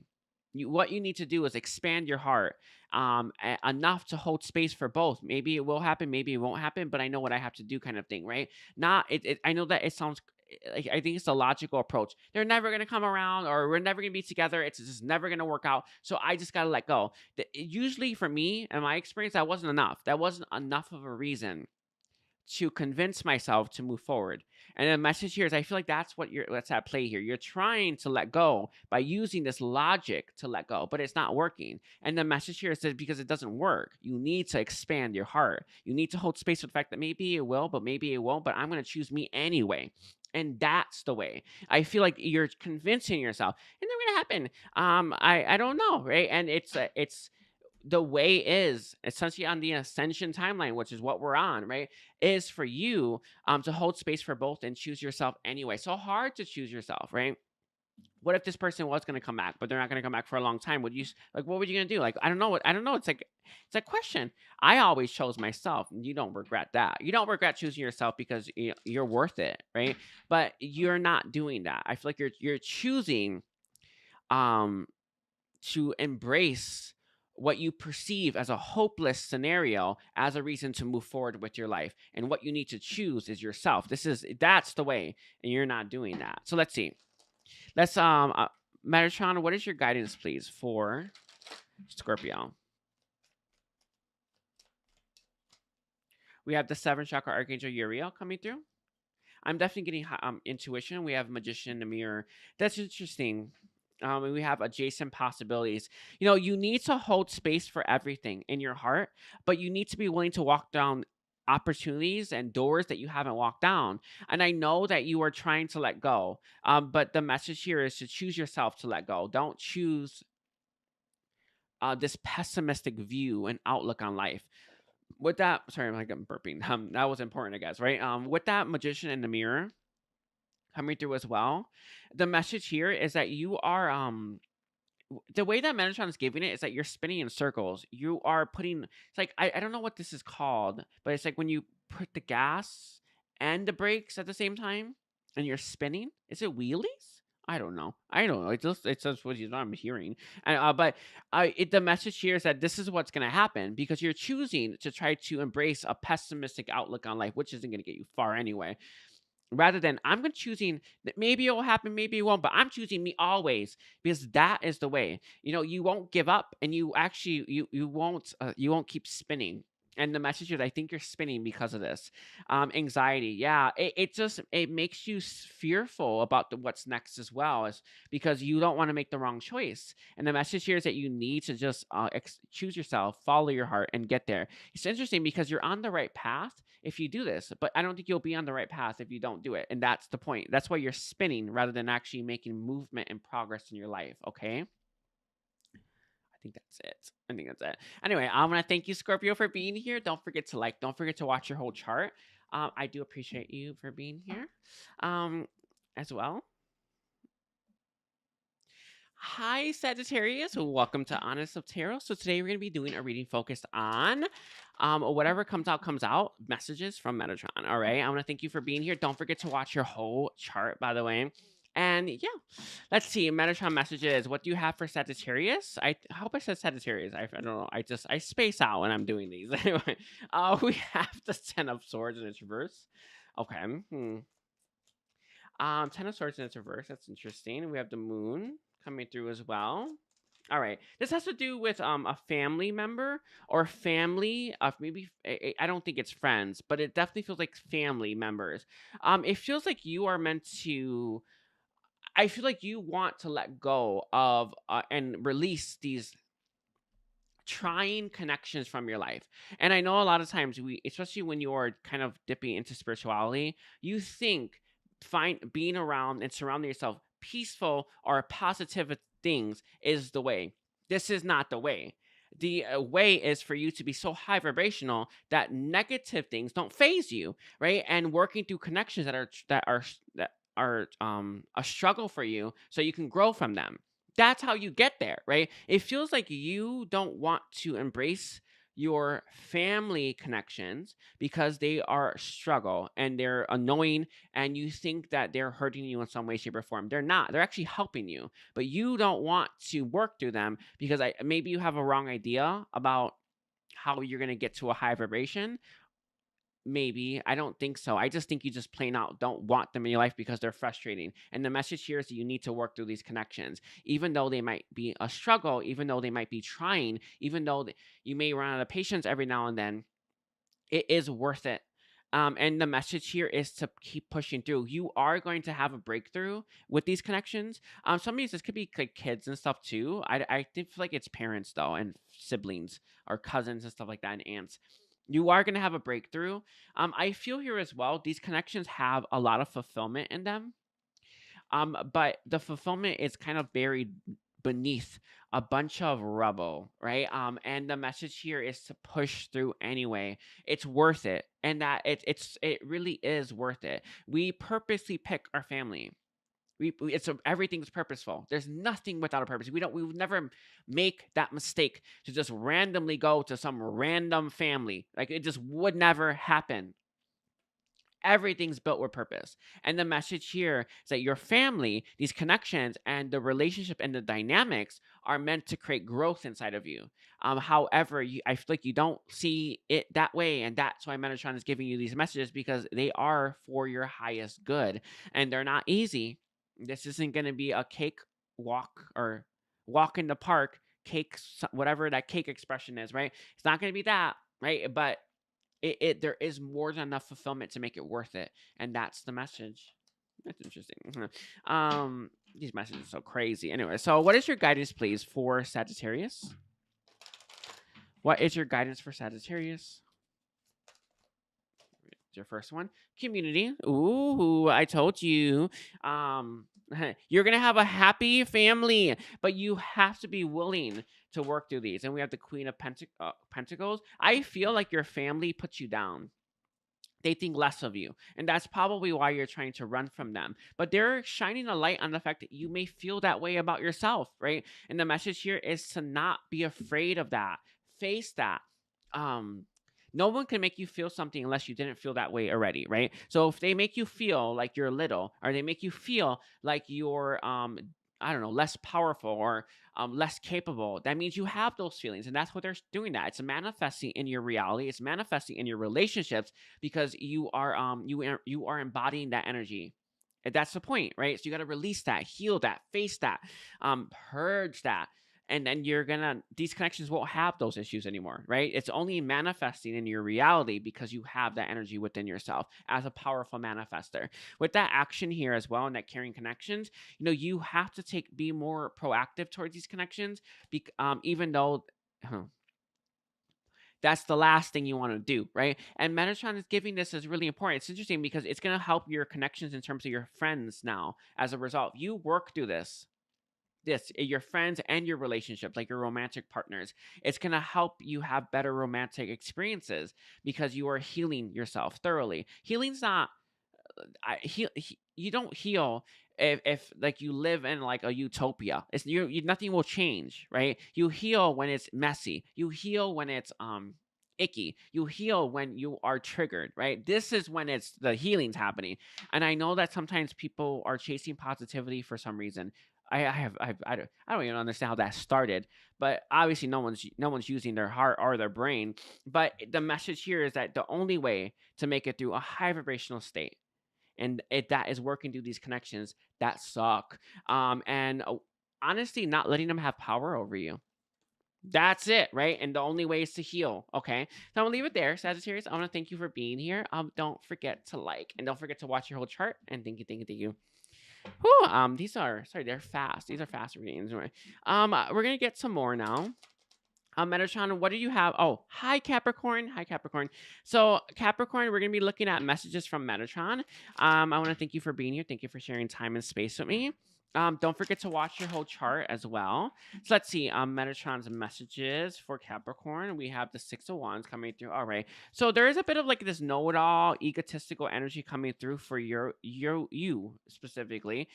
What you need to do is expand your heart enough to hold space for both. Maybe it will happen, maybe it won't happen, but I know what I have to do, kind of thing, right? Not it. I know that it sounds. I think it's a logical approach. They're never gonna come around, or we're never gonna be together. It's just never gonna work out. So I just gotta let go. Usually, for me and my experience, that wasn't enough. That wasn't enough of a reason to convince myself to move forward. And the message here is I feel like that's what's at play here. You're trying to let go by using this logic to let go, but it's not working. And the message here is that because it doesn't work, you need to expand your heart. You need to hold space for the fact that maybe it will, but maybe it won't, but I'm going to choose me anyway. And that's the way. I feel like you're convincing yourself it's never going to happen. I don't know, right? And it's the way is essentially on the ascension timeline, which is what we're on, right? Is for you to hold space for both and choose yourself anyway. So hard to choose yourself, right? what if this person was going to come back, but they're not going to come back for a long time? Would you like, what were you going to do? Like, I don't know. I don't know. It's a question. I always chose myself. You don't regret that. You don't regret choosing yourself because you're worth it, right? But you're not doing that. I feel like you're choosing um to embrace what you perceive as a hopeless scenario as a reason to move forward with your life. And what you need to choose is yourself. That's the way, and you're not doing that. So let's see. Let's Metatron, what is your guidance, please, for Scorpio? We have the 7th chakra archangel Uriel coming through. I'm definitely getting intuition. We have magician in the mirror. That's interesting. And we have adjacent possibilities. You need to hold space for everything in your heart, but you need to be willing to walk down opportunities and doors that you haven't walked down. And I know that you are trying to let go, but the message here is to choose yourself to let go. Don't choose this pessimistic view and outlook on life. With that, sorry, I'm burping. That was important, I guess, right? With that magician in the mirror coming through as well, the message here is that you are the way that Metatron is giving it is that you're spinning in circles. You are putting, it's like, I don't know what this is called, but it's like when you put the gas and the brakes at the same time and you're spinning. Is it wheelies? I don't know. It's just what I'm hearing. And the message here is that this is what's going to happen because you're choosing to try to embrace a pessimistic outlook on life, which isn't going to get you far anyway. Rather than I'm choosing that maybe it will happen, maybe it won't, but I'm choosing me always because that is the way. You won't give up, and you actually you won't keep spinning. And the message is, I think you're spinning because of this anxiety. Yeah, it makes you fearful about what's next as well, is because you don't want to make the wrong choice. And the message here is that you need to just choose yourself, follow your heart, and get there. It's interesting because you're on the right path if you do this, but I don't think you'll be on the right path if you don't do it. And that's the point. That's why you're spinning rather than actually making movement and progress in your life. Okay. I think that's it. Anyway, I want to thank you, Scorpio, for being here. Don't forget to watch your whole chart. I do appreciate you for being here as well. Hi, Sagittarius. Welcome to Honest of Tarot. So today we're going to be doing a reading focused on whatever comes out, messages from Metatron. All right. I want to thank you for being here. Don't forget to watch your whole chart, by the way. And yeah, let's see. Metatron messages. What do you have for Sagittarius? I hope I said Sagittarius. I don't know. I space out when I'm doing these. Anyway, we have the 10 of Swords in its reverse. Okay. 10 of Swords in its reverse. That's interesting. We have the Moon coming through as well. All right. This has to do with a family member or family of maybe I don't think it's friends, but it definitely feels like family members. It feels like you are meant to. I feel like you want to let go of and release these trying connections from your life. And I know a lot of times especially when you're kind of dipping into spirituality, you think being around and surrounding yourself peaceful or positive things is the way. This is not the way. The way is for you to be so high vibrational that negative things don't phase you, right? And working through connections that are a struggle for you so you can grow from them. That's how you get there, right? It feels like you don't want to embrace your family connections because they are a struggle and they're annoying, and you think that they're hurting you in some way, shape, or form. They're not. They're actually helping you, but you don't want to work through them because maybe you have a wrong idea about how you're going to get to a high vibration. Maybe. I don't think so. I just think you just plain out don't want them in your life because they're frustrating. And the message here is that you need to work through these connections, even though they might be a struggle, even though they might be trying, even though you may run out of patience every now and then. It is worth it. And the message here is to keep pushing through. You are going to have a breakthrough with these connections. Some of these, this could be like kids and stuff too. I think like it's parents though, and siblings or cousins and stuff like that, and aunts. You are going to have a breakthrough. I feel here as well, these connections have a lot of fulfillment in them. But the fulfillment is kind of buried beneath a bunch of rubble, right? And the message here is to push through anyway. It's worth it, and that it really is worth it. We purposely pick our family. Everything's purposeful. There's nothing without a purpose. We would never make that mistake to just randomly go to some random family. Like, it just would never happen. Everything's built with purpose. And the message here is that your family, these connections, and the relationship and the dynamics are meant to create growth inside of you. However, I feel like you don't see it that way, and that's why Metatron is giving you these messages, because they are for your highest good, and they're not easy. This isn't going to be a cake walk or walk in the park, cake, whatever that cake expression is, right? It's not going to be that, right? But there is more than enough fulfillment to make it worth it, and that's the message. That's interesting. These messages are so crazy. Anyway, so what is your guidance, please, for Sagittarius? What is your guidance for Sagittarius? Your first one, community. Ooh, I told you. You're gonna have a happy family, but you have to be willing to work through these. And we have the Queen of Pentacles. I feel like your family puts you down. They think less of you, and that's probably why you're trying to run from them. But they're shining a light on the fact that you may feel that way about yourself, right? And the message here is to not be afraid of that. Face that. No one can make you feel something unless you didn't feel that way already, right? So if they make you feel like you're little, or they make you feel like you're I don't know, less powerful, or less capable, that means you have those feelings, and that's what they're doing. That it's manifesting in your reality, it's manifesting in your relationships, because you are embodying that energy. And that's the point, right? So you got to release that, heal that, face that, purge that. And then these connections won't have those issues anymore, right? It's only manifesting in your reality because you have that energy within yourself as a powerful manifester. With that action here as well, and that caring connections, you have to be more proactive towards these connections, even though that's the last thing you want to do, right? And Metatron is giving this as really important. It's interesting because it's going to help your connections in terms of your friends now. As a result, you work through this, your friends and your relationships, like your romantic partners. It's going to help you have better romantic experiences because you are healing yourself thoroughly. Healing's not you don't heal if like you live in like a utopia. It's nothing will change, right? You heal when it's messy. You heal when it's icky. You heal when you are triggered, right? This is when it's the healing's happening. And I know that sometimes people are chasing positivity for some reason. I don't even understand how that started, but obviously no one's using their heart or their brain. But the message here is that the only way to make it through a high vibrational state, and that is working through these connections that suck, and honestly, not letting them have power over you. That's it, right? And the only way is to heal. Okay, so I'm gonna leave it there, Sagittarius. I want to thank you for being here. Don't forget to like, and don't forget to watch your whole chart. And thank you. Whew, they're fast. These are fast readings. Anyway, we're gonna get some more now. Metatron, what do you have? Oh, hi Capricorn. So Capricorn, we're gonna be looking at messages from Metatron. I want to thank you for being here. Thank you for sharing time and space with me. Don't forget to watch your whole chart as well. So let's see. Metatron's messages for Capricorn. We have the Six of Wands coming through. All right. So there is a bit of like this know-it-all, egotistical energy coming through for you specifically.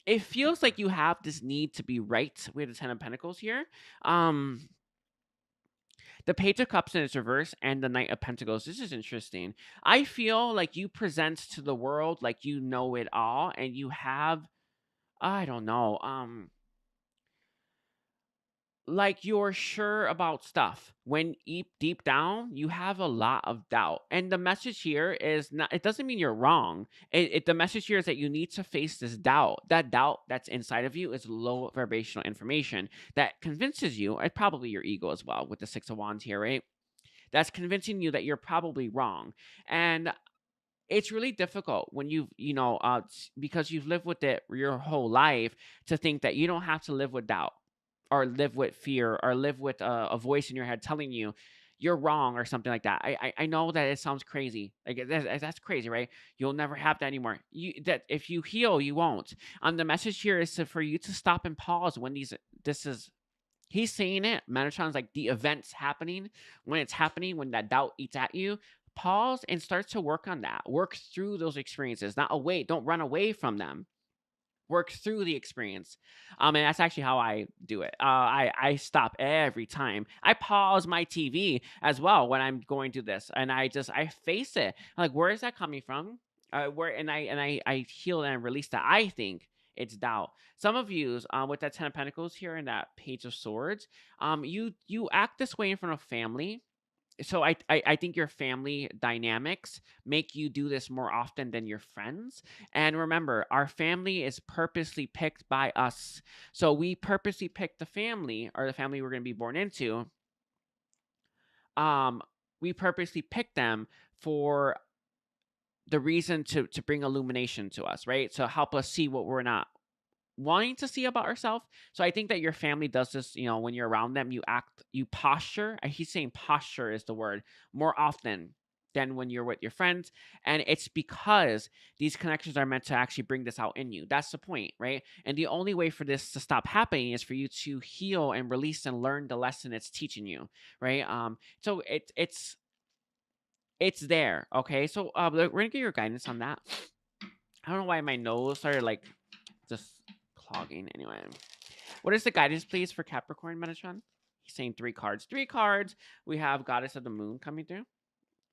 It feels like you have this need to be right. We have the Ten of Pentacles here. The Page of Cups in its reverse and the Knight of Pentacles. This is interesting. I feel like you present to the world like you know it all, and you have, I don't know, like you're sure about stuff when deep down you have a lot of doubt. And the message here is not, it doesn't mean you're wrong. The message here is that you need to face this doubt. That doubt that's inside of you is low vibrational information that convinces you, and probably your ego as well with the Six of Wands here, right? That's convincing you that you're probably wrong. And it's really difficult when because you've lived with it your whole life, to think that you don't have to live with doubt, or live with fear, or live with a voice in your head telling you you're wrong or something like that. I know that it sounds crazy. Like that's crazy, right? You'll never have that anymore. That if you heal, you won't. The message here is for you to stop and pause when he's saying it. Metatron's like the events happening, when it's happening, when that doubt eats at you. pause and start to work on that. Work through those experiences, not away. Don't run away from them. Work through the experience. And that's actually how I do it. I stop every time. I pause my TV as well when I'm going to this, and I face it. I'm like, where is that coming from? Where and I heal and release that. I think it's doubt. Some of you, with that Ten of Pentacles here and that Page of Swords, you act this way in front of family. So I think your family dynamics make you do this more often than your friends. And remember, our family is purposely picked by us. So we purposely pick the family, or the family we're going to be born into. We purposely pick them for the reason to bring illumination to us, right? To help us see what we're not wanting to see about ourselves. So I think that your family does this, when you're around them, you posture. He's saying posture is the word more often than when you're with your friends. And it's because these connections are meant to actually bring this out in you. That's the point, right? And the only way for this to stop happening is for you to heal and release and learn the lesson it's teaching you, right? So it's there, okay? So we're gonna get your guidance on that. I don't know why my nose started like just clogging. Anyway, what is the guidance, please, for Capricorn, Metatron? He's saying 3 cards. 3 cards. We have Goddess of the Moon coming through.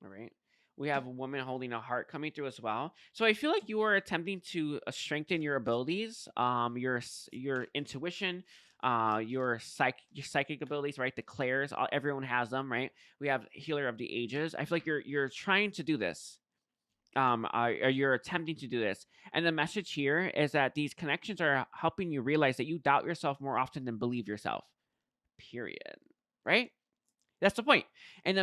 All right. We have a woman holding a heart coming through as well. So I feel like you are attempting to strengthen your abilities, your intuition, your psychic abilities, right? The clairs, everyone has them, right? We have Healer of the Ages. I feel like you're trying to do this. Or you're attempting to do this. And the message here is that these connections are helping you realize that you doubt yourself more often than believe yourself. Period. Right? That's the point. And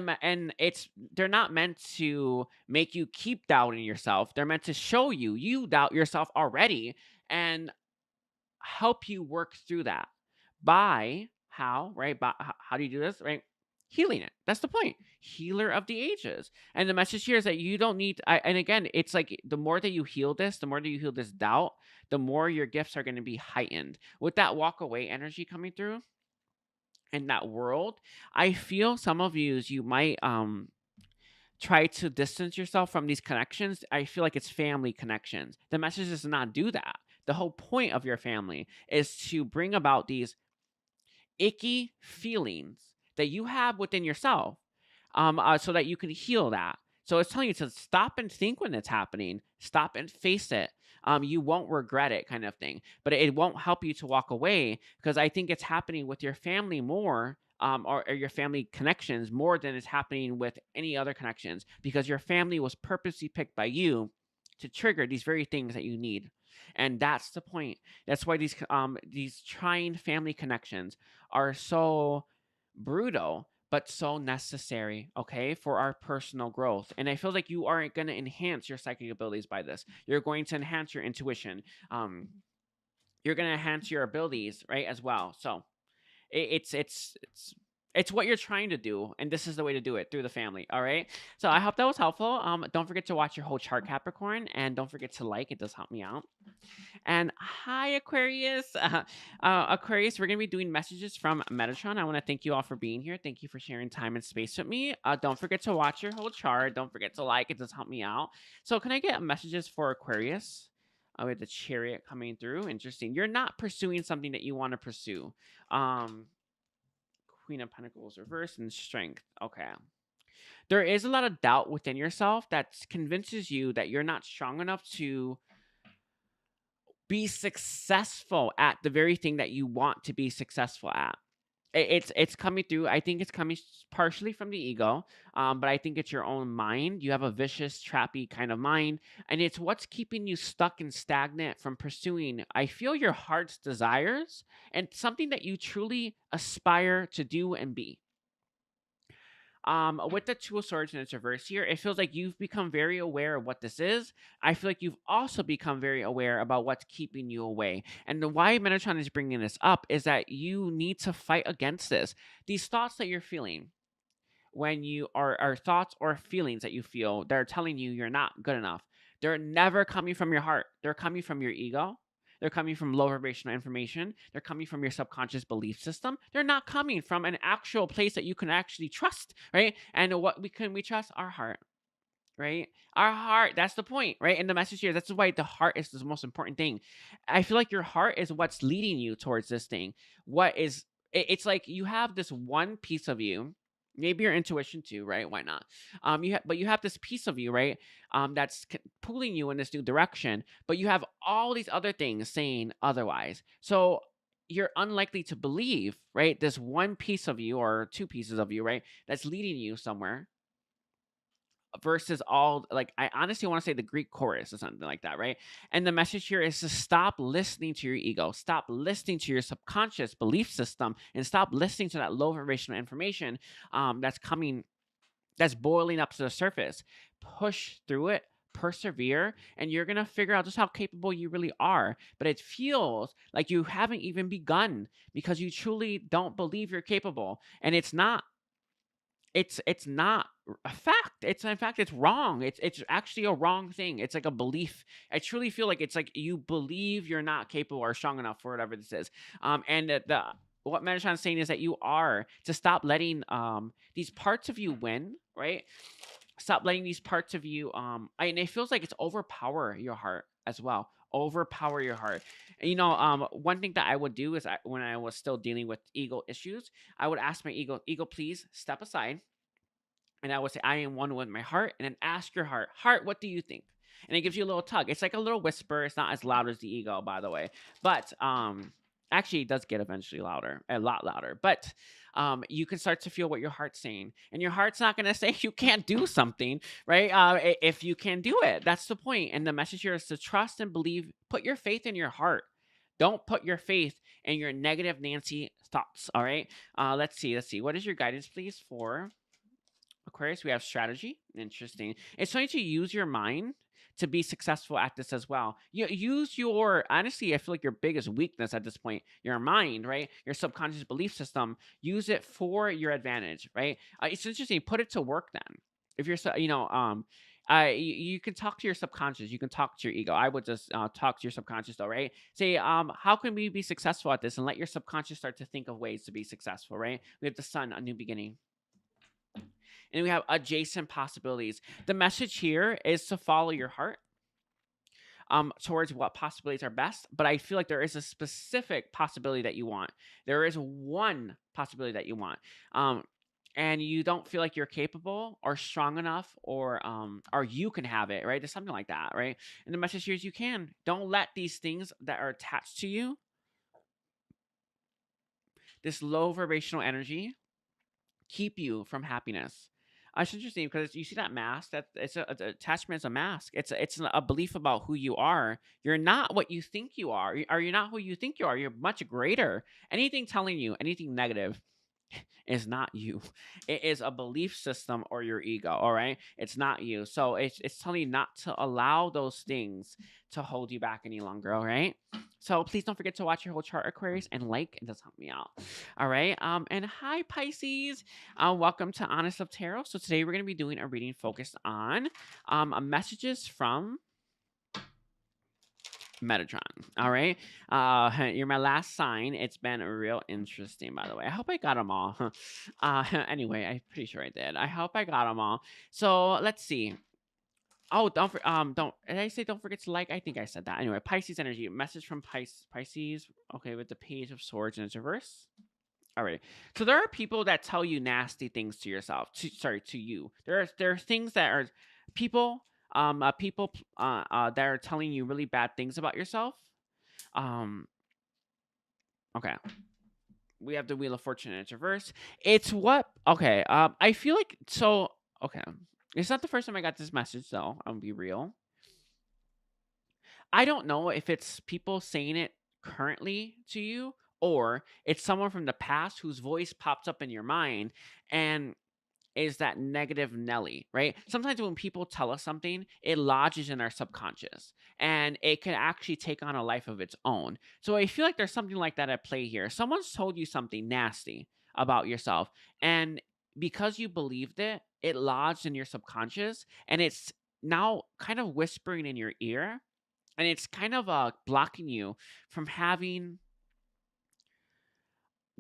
they're not meant to make you keep doubting yourself. They're meant to show you doubt yourself already and help you work through that. By how, right? How do you do this, right? Healing it. That's the point. Healer of the Ages. And the message here is that you don't need, and again, it's like the more that you heal this, the more that you heal this doubt, the more your gifts are going to be heightened. With that walk away energy coming through in that world, I feel some of you might try to distance yourself from these connections. I feel like it's family connections. The message is to not do that. The whole point of your family is to bring about these icky feelings that you have within yourself, so that you can heal that. So it's telling you to stop and think when it's happening, stop and face it. You won't regret it, kind of thing. But it won't help you to walk away, because I think it's happening with your family more, or your family connections more than it's happening with any other connections, because your family was purposely picked by you to trigger these very things that you need. And that's the point. That's why these trying family connections are so brutal, but so necessary, okay, for our personal growth. And I feel like you aren't going to enhance your psychic abilities by this. You're going to enhance your intuition. You're going to enhance your abilities, right, as well. So it's what you're trying to do, and this is the way to do it, through the family. All right. So I hope that was helpful. Don't forget to watch your whole chart, Capricorn, and don't forget to like. It does help me out. And hi, Aquarius. Aquarius, we're going to be doing messages from Metatron. I want to thank you all for being here. Thank you for sharing time and space with me. Don't forget to watch your whole chart. Don't forget to like. It does help me out. So can I get messages for Aquarius? With the Chariot coming through. Interesting. You're not pursuing something that you want to pursue. Queen of Pentacles reversed and Strength. Okay. There is a lot of doubt within yourself that convinces you that you're not strong enough to be successful at the very thing that you want to be successful at. It's coming through. I think it's coming partially from the ego, but I think it's your own mind. You have a vicious, trappy kind of mind, and it's what's keeping you stuck and stagnant from pursuing, I feel, your heart's desires and something that you truly aspire to do and be. With the Two of Swords in its reverse here, it feels like you've become very aware of what this is. I feel like you've also become very aware about what's keeping you away. And why Metatron is bringing this up is that you need to fight against this. These thoughts that you're feeling, when you are thoughts or feelings that you feel that are telling you you're not good enough, they're never coming from your heart. They're coming from your ego. They're coming from low vibrational information. They're coming from your subconscious belief system. They're not coming from an actual place that you can actually trust, right? And what we trust? Our heart. right? Our heart, that's the point, right? And the message here, that's why the heart is the most important thing. I feel like your heart is what's leading you towards this thing. What is it's like you have this one piece of you, maybe your intuition too, right? Why not? But you have this piece of you, right? That's pulling you in this new direction, but you have all these other things saying otherwise. So you're unlikely to believe, right? This one piece of you or two pieces of you, right? That's leading you somewhere versus all, like, I honestly want to say the Greek chorus or something like that, right? And the message here is to stop listening to your ego, stop listening to your subconscious belief system, and stop listening to that low vibrational information that's coming, that's boiling up to the surface. Push through it, persevere, and you're gonna figure out just how capable you really are. But it feels like you haven't even begun because you truly don't believe you're capable, and it's not a fact. It's, in fact, it's wrong. It's actually a wrong thing. It's like a belief. I truly feel like it's like you believe you're not capable or strong enough for whatever this is. And the what Metatron's saying is that you are to stop letting these parts of you win, right? Stop letting these parts of you and it feels like it's overpower your heart as well. Overpower your heart. And, one thing that I would do is when I was still dealing with ego issues, I would ask my ego, please step aside. And I would say, I am one with my heart. And then ask your heart, what do you think? And it gives you a little tug. It's like a little whisper. It's not as loud as the ego, by the way. But actually, it does get eventually louder, a lot louder. But you can start to feel what your heart's saying. And your heart's not going to say you can't do something, right? If you can do it, that's the point. And the message here is to trust and believe. Put your faith in your heart. Don't put your faith in your negative Nancy thoughts, all right? Let's see. What is your guidance, please, for Aquarius? We have strategy. Interesting. It's trying to use your mind to be successful at this as well. You use your, honestly, I feel like your biggest weakness at this point, your mind, right? Your subconscious belief system. Use it for your advantage, right? It's interesting. Put it to work then. If you're, you can talk to your subconscious. You can talk to your ego. I would just talk to your subconscious, though, right? Say, how can we be successful at this? And let your subconscious start to think of ways to be successful, right? We have the sun, a new beginning. And we have adjacent possibilities. The message here is to follow your heart towards what possibilities are best. But I feel like there is a specific possibility that you want. There is one possibility that you want. And you don't feel like you're capable or strong enough or you can have it, right? There's something like that, right? And the message here is you can. Don't let these things that are attached to you, this low vibrational energy, keep you from happiness. It's interesting because you see that mask. That it's the attachment is a mask. It's a belief about who you are. You're not what you think you are. Are you not who you think you are? You're much greater. Anything telling you anything negative is not you. It is a belief system or your ego. All right, it's not you. So it's telling you not to allow those things to hold you back any longer. All right. So please don't forget to watch your whole chart, Aquarius, and like. It does help me out. All right. And hi, Pisces. Welcome to Honest of Tarot. So today we're going to be doing a reading focused on messages from Metatron. All right. You're my last sign. It's been real interesting, by the way. I hope I got them all. Anyway, I'm pretty sure I did. I hope I got them all. So let's see. Oh, don't did I say don't forget to like? I think I said that. Anyway, Pisces energy. Message from Pisces. Okay, with the Page of Swords and its reverse. All right. So there are people that tell you nasty things to yourself. To you. There are things that are people that are telling you really bad things about yourself. Okay. We have the Wheel of Fortune in its reverse. It's what? Okay. I feel like so. Okay. It's not the first time I got this message, though. I'm gonna be real. I don't know if it's people saying it currently to you or it's someone from the past whose voice pops up in your mind and is that negative Nelly, right? Sometimes when people tell us something, it lodges in our subconscious and it can actually take on a life of its own. So I feel like there's something like that at play here. Someone's told you something nasty about yourself, and because you believed it, it lodged in your subconscious and it's now kind of whispering in your ear, and it's kind of blocking you from having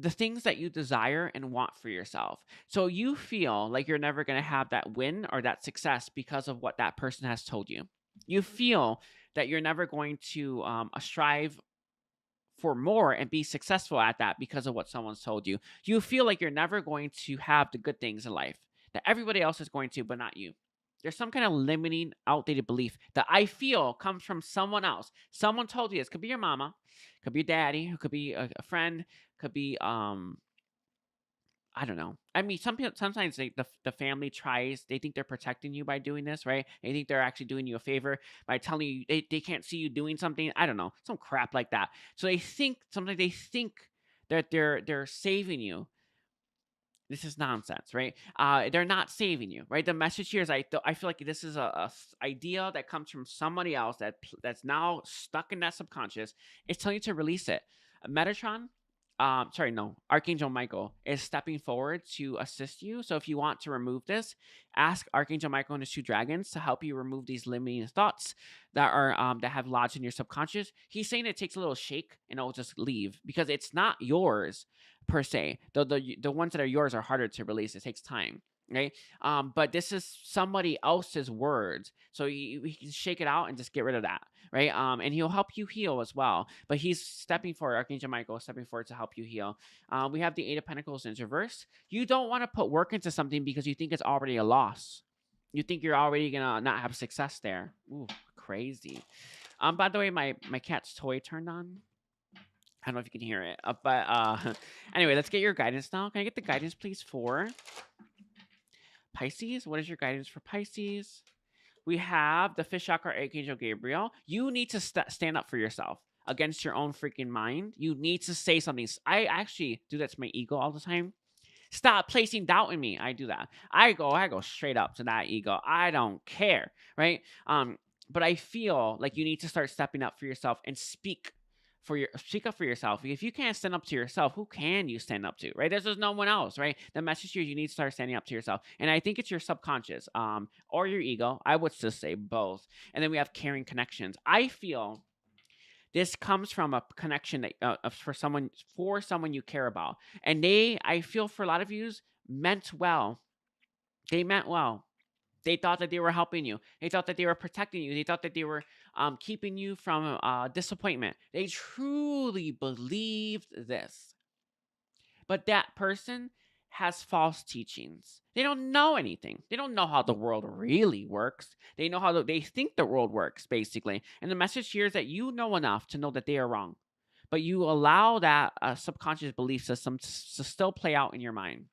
the things that you desire and want for yourself. So you feel like you're never going to have that win or that success because of what that person has told you. You feel that you're never going to strive for more and be successful at that because of what someone's told you. You feel like you're never going to have the good things in life that everybody else is going to, but not you. There's some kind of limiting, outdated belief that I feel comes from someone else. Someone told you this. Could be your mama, could be your daddy, who could be a friend, could be I don't know. I mean, some people sometimes the family tries. They think they're protecting you by doing this, right? They think they're actually doing you a favor by telling you they can't see you doing something. I don't know, some crap like that. So they think sometimes they think that they're saving you. This is nonsense, right? They're not saving you, right? The message here is I feel like this is a idea that comes from somebody else that's now stuck in that subconscious. It's telling you to release it. Metatron, sorry, no, Archangel Michael is stepping forward to assist you. So if you want to remove this, ask Archangel Michael and his two dragons to help you remove these limiting thoughts that are that have lodged in your subconscious. He's saying it takes a little shake and it'll just leave because it's not yours per se. The ones that are yours are harder to release. It takes time, right? But this is somebody else's words, so you can shake it out and just get rid of that, right? And he'll help you heal as well. But he's stepping forward. Archangel Michael is stepping forward to help you heal. We have the Eight of Pentacles in reverse. You don't want to put work into something because you think it's already a loss. You think you're already gonna not have success there. Ooh, crazy. By the way, my cat's toy turned on. I don't know if you can hear it, but anyway, let's get your guidance now. Can I get the guidance, please, for Pisces? What is your guidance for Pisces? We have the fish chakra Archangel Gabriel. You need to stand up for yourself against your own freaking mind. You need to say something. I actually do that to my ego all the time. Stop placing doubt in me. I do that. I go straight up to that ego. I don't care, right? But I feel like you need to start stepping up for yourself and speak up for yourself. If you can't stand up to yourself, who can you stand up to, right? There's just no one else, right? The message here is you need to start standing up to yourself. And I think it's your subconscious, or your ego. I would just say both. And then we have caring connections. I feel this comes from a connection that for someone you care about. And I feel for a lot of yous, meant well. They meant well. They thought that they were helping you. They thought that they were protecting you. They thought that they were keeping you from disappointment. They truly believed this. But that person has false teachings. They don't know anything. They don't know how the world really works. They know how they think the world works, basically. And the message here is that you know enough to know that they are wrong. But you allow that subconscious belief system to still play out in your mind.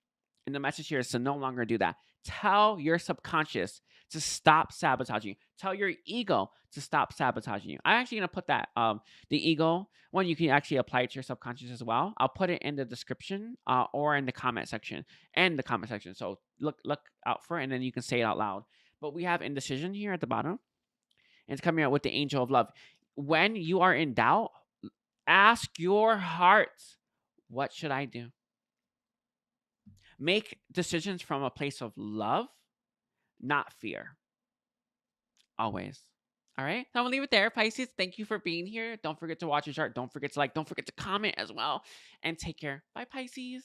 And the message here is to no longer do that. Tell your subconscious to stop sabotaging you. Tell your ego to stop sabotaging you. I'm actually going to put that, the ego one, you can actually apply it to your subconscious as well. I'll put it in the description or in the comment section. So look out for it, and then you can say it out loud. But we have indecision here at the bottom. And it's coming out with the angel of love. When you are in doubt, ask your heart, what should I do? Make decisions from a place of love, not fear. Always. All right. So I'm going to leave it there. Pisces, thank you for being here. Don't forget to watch your chart. Don't forget to like. Don't forget to comment as well. And take care. Bye, Pisces.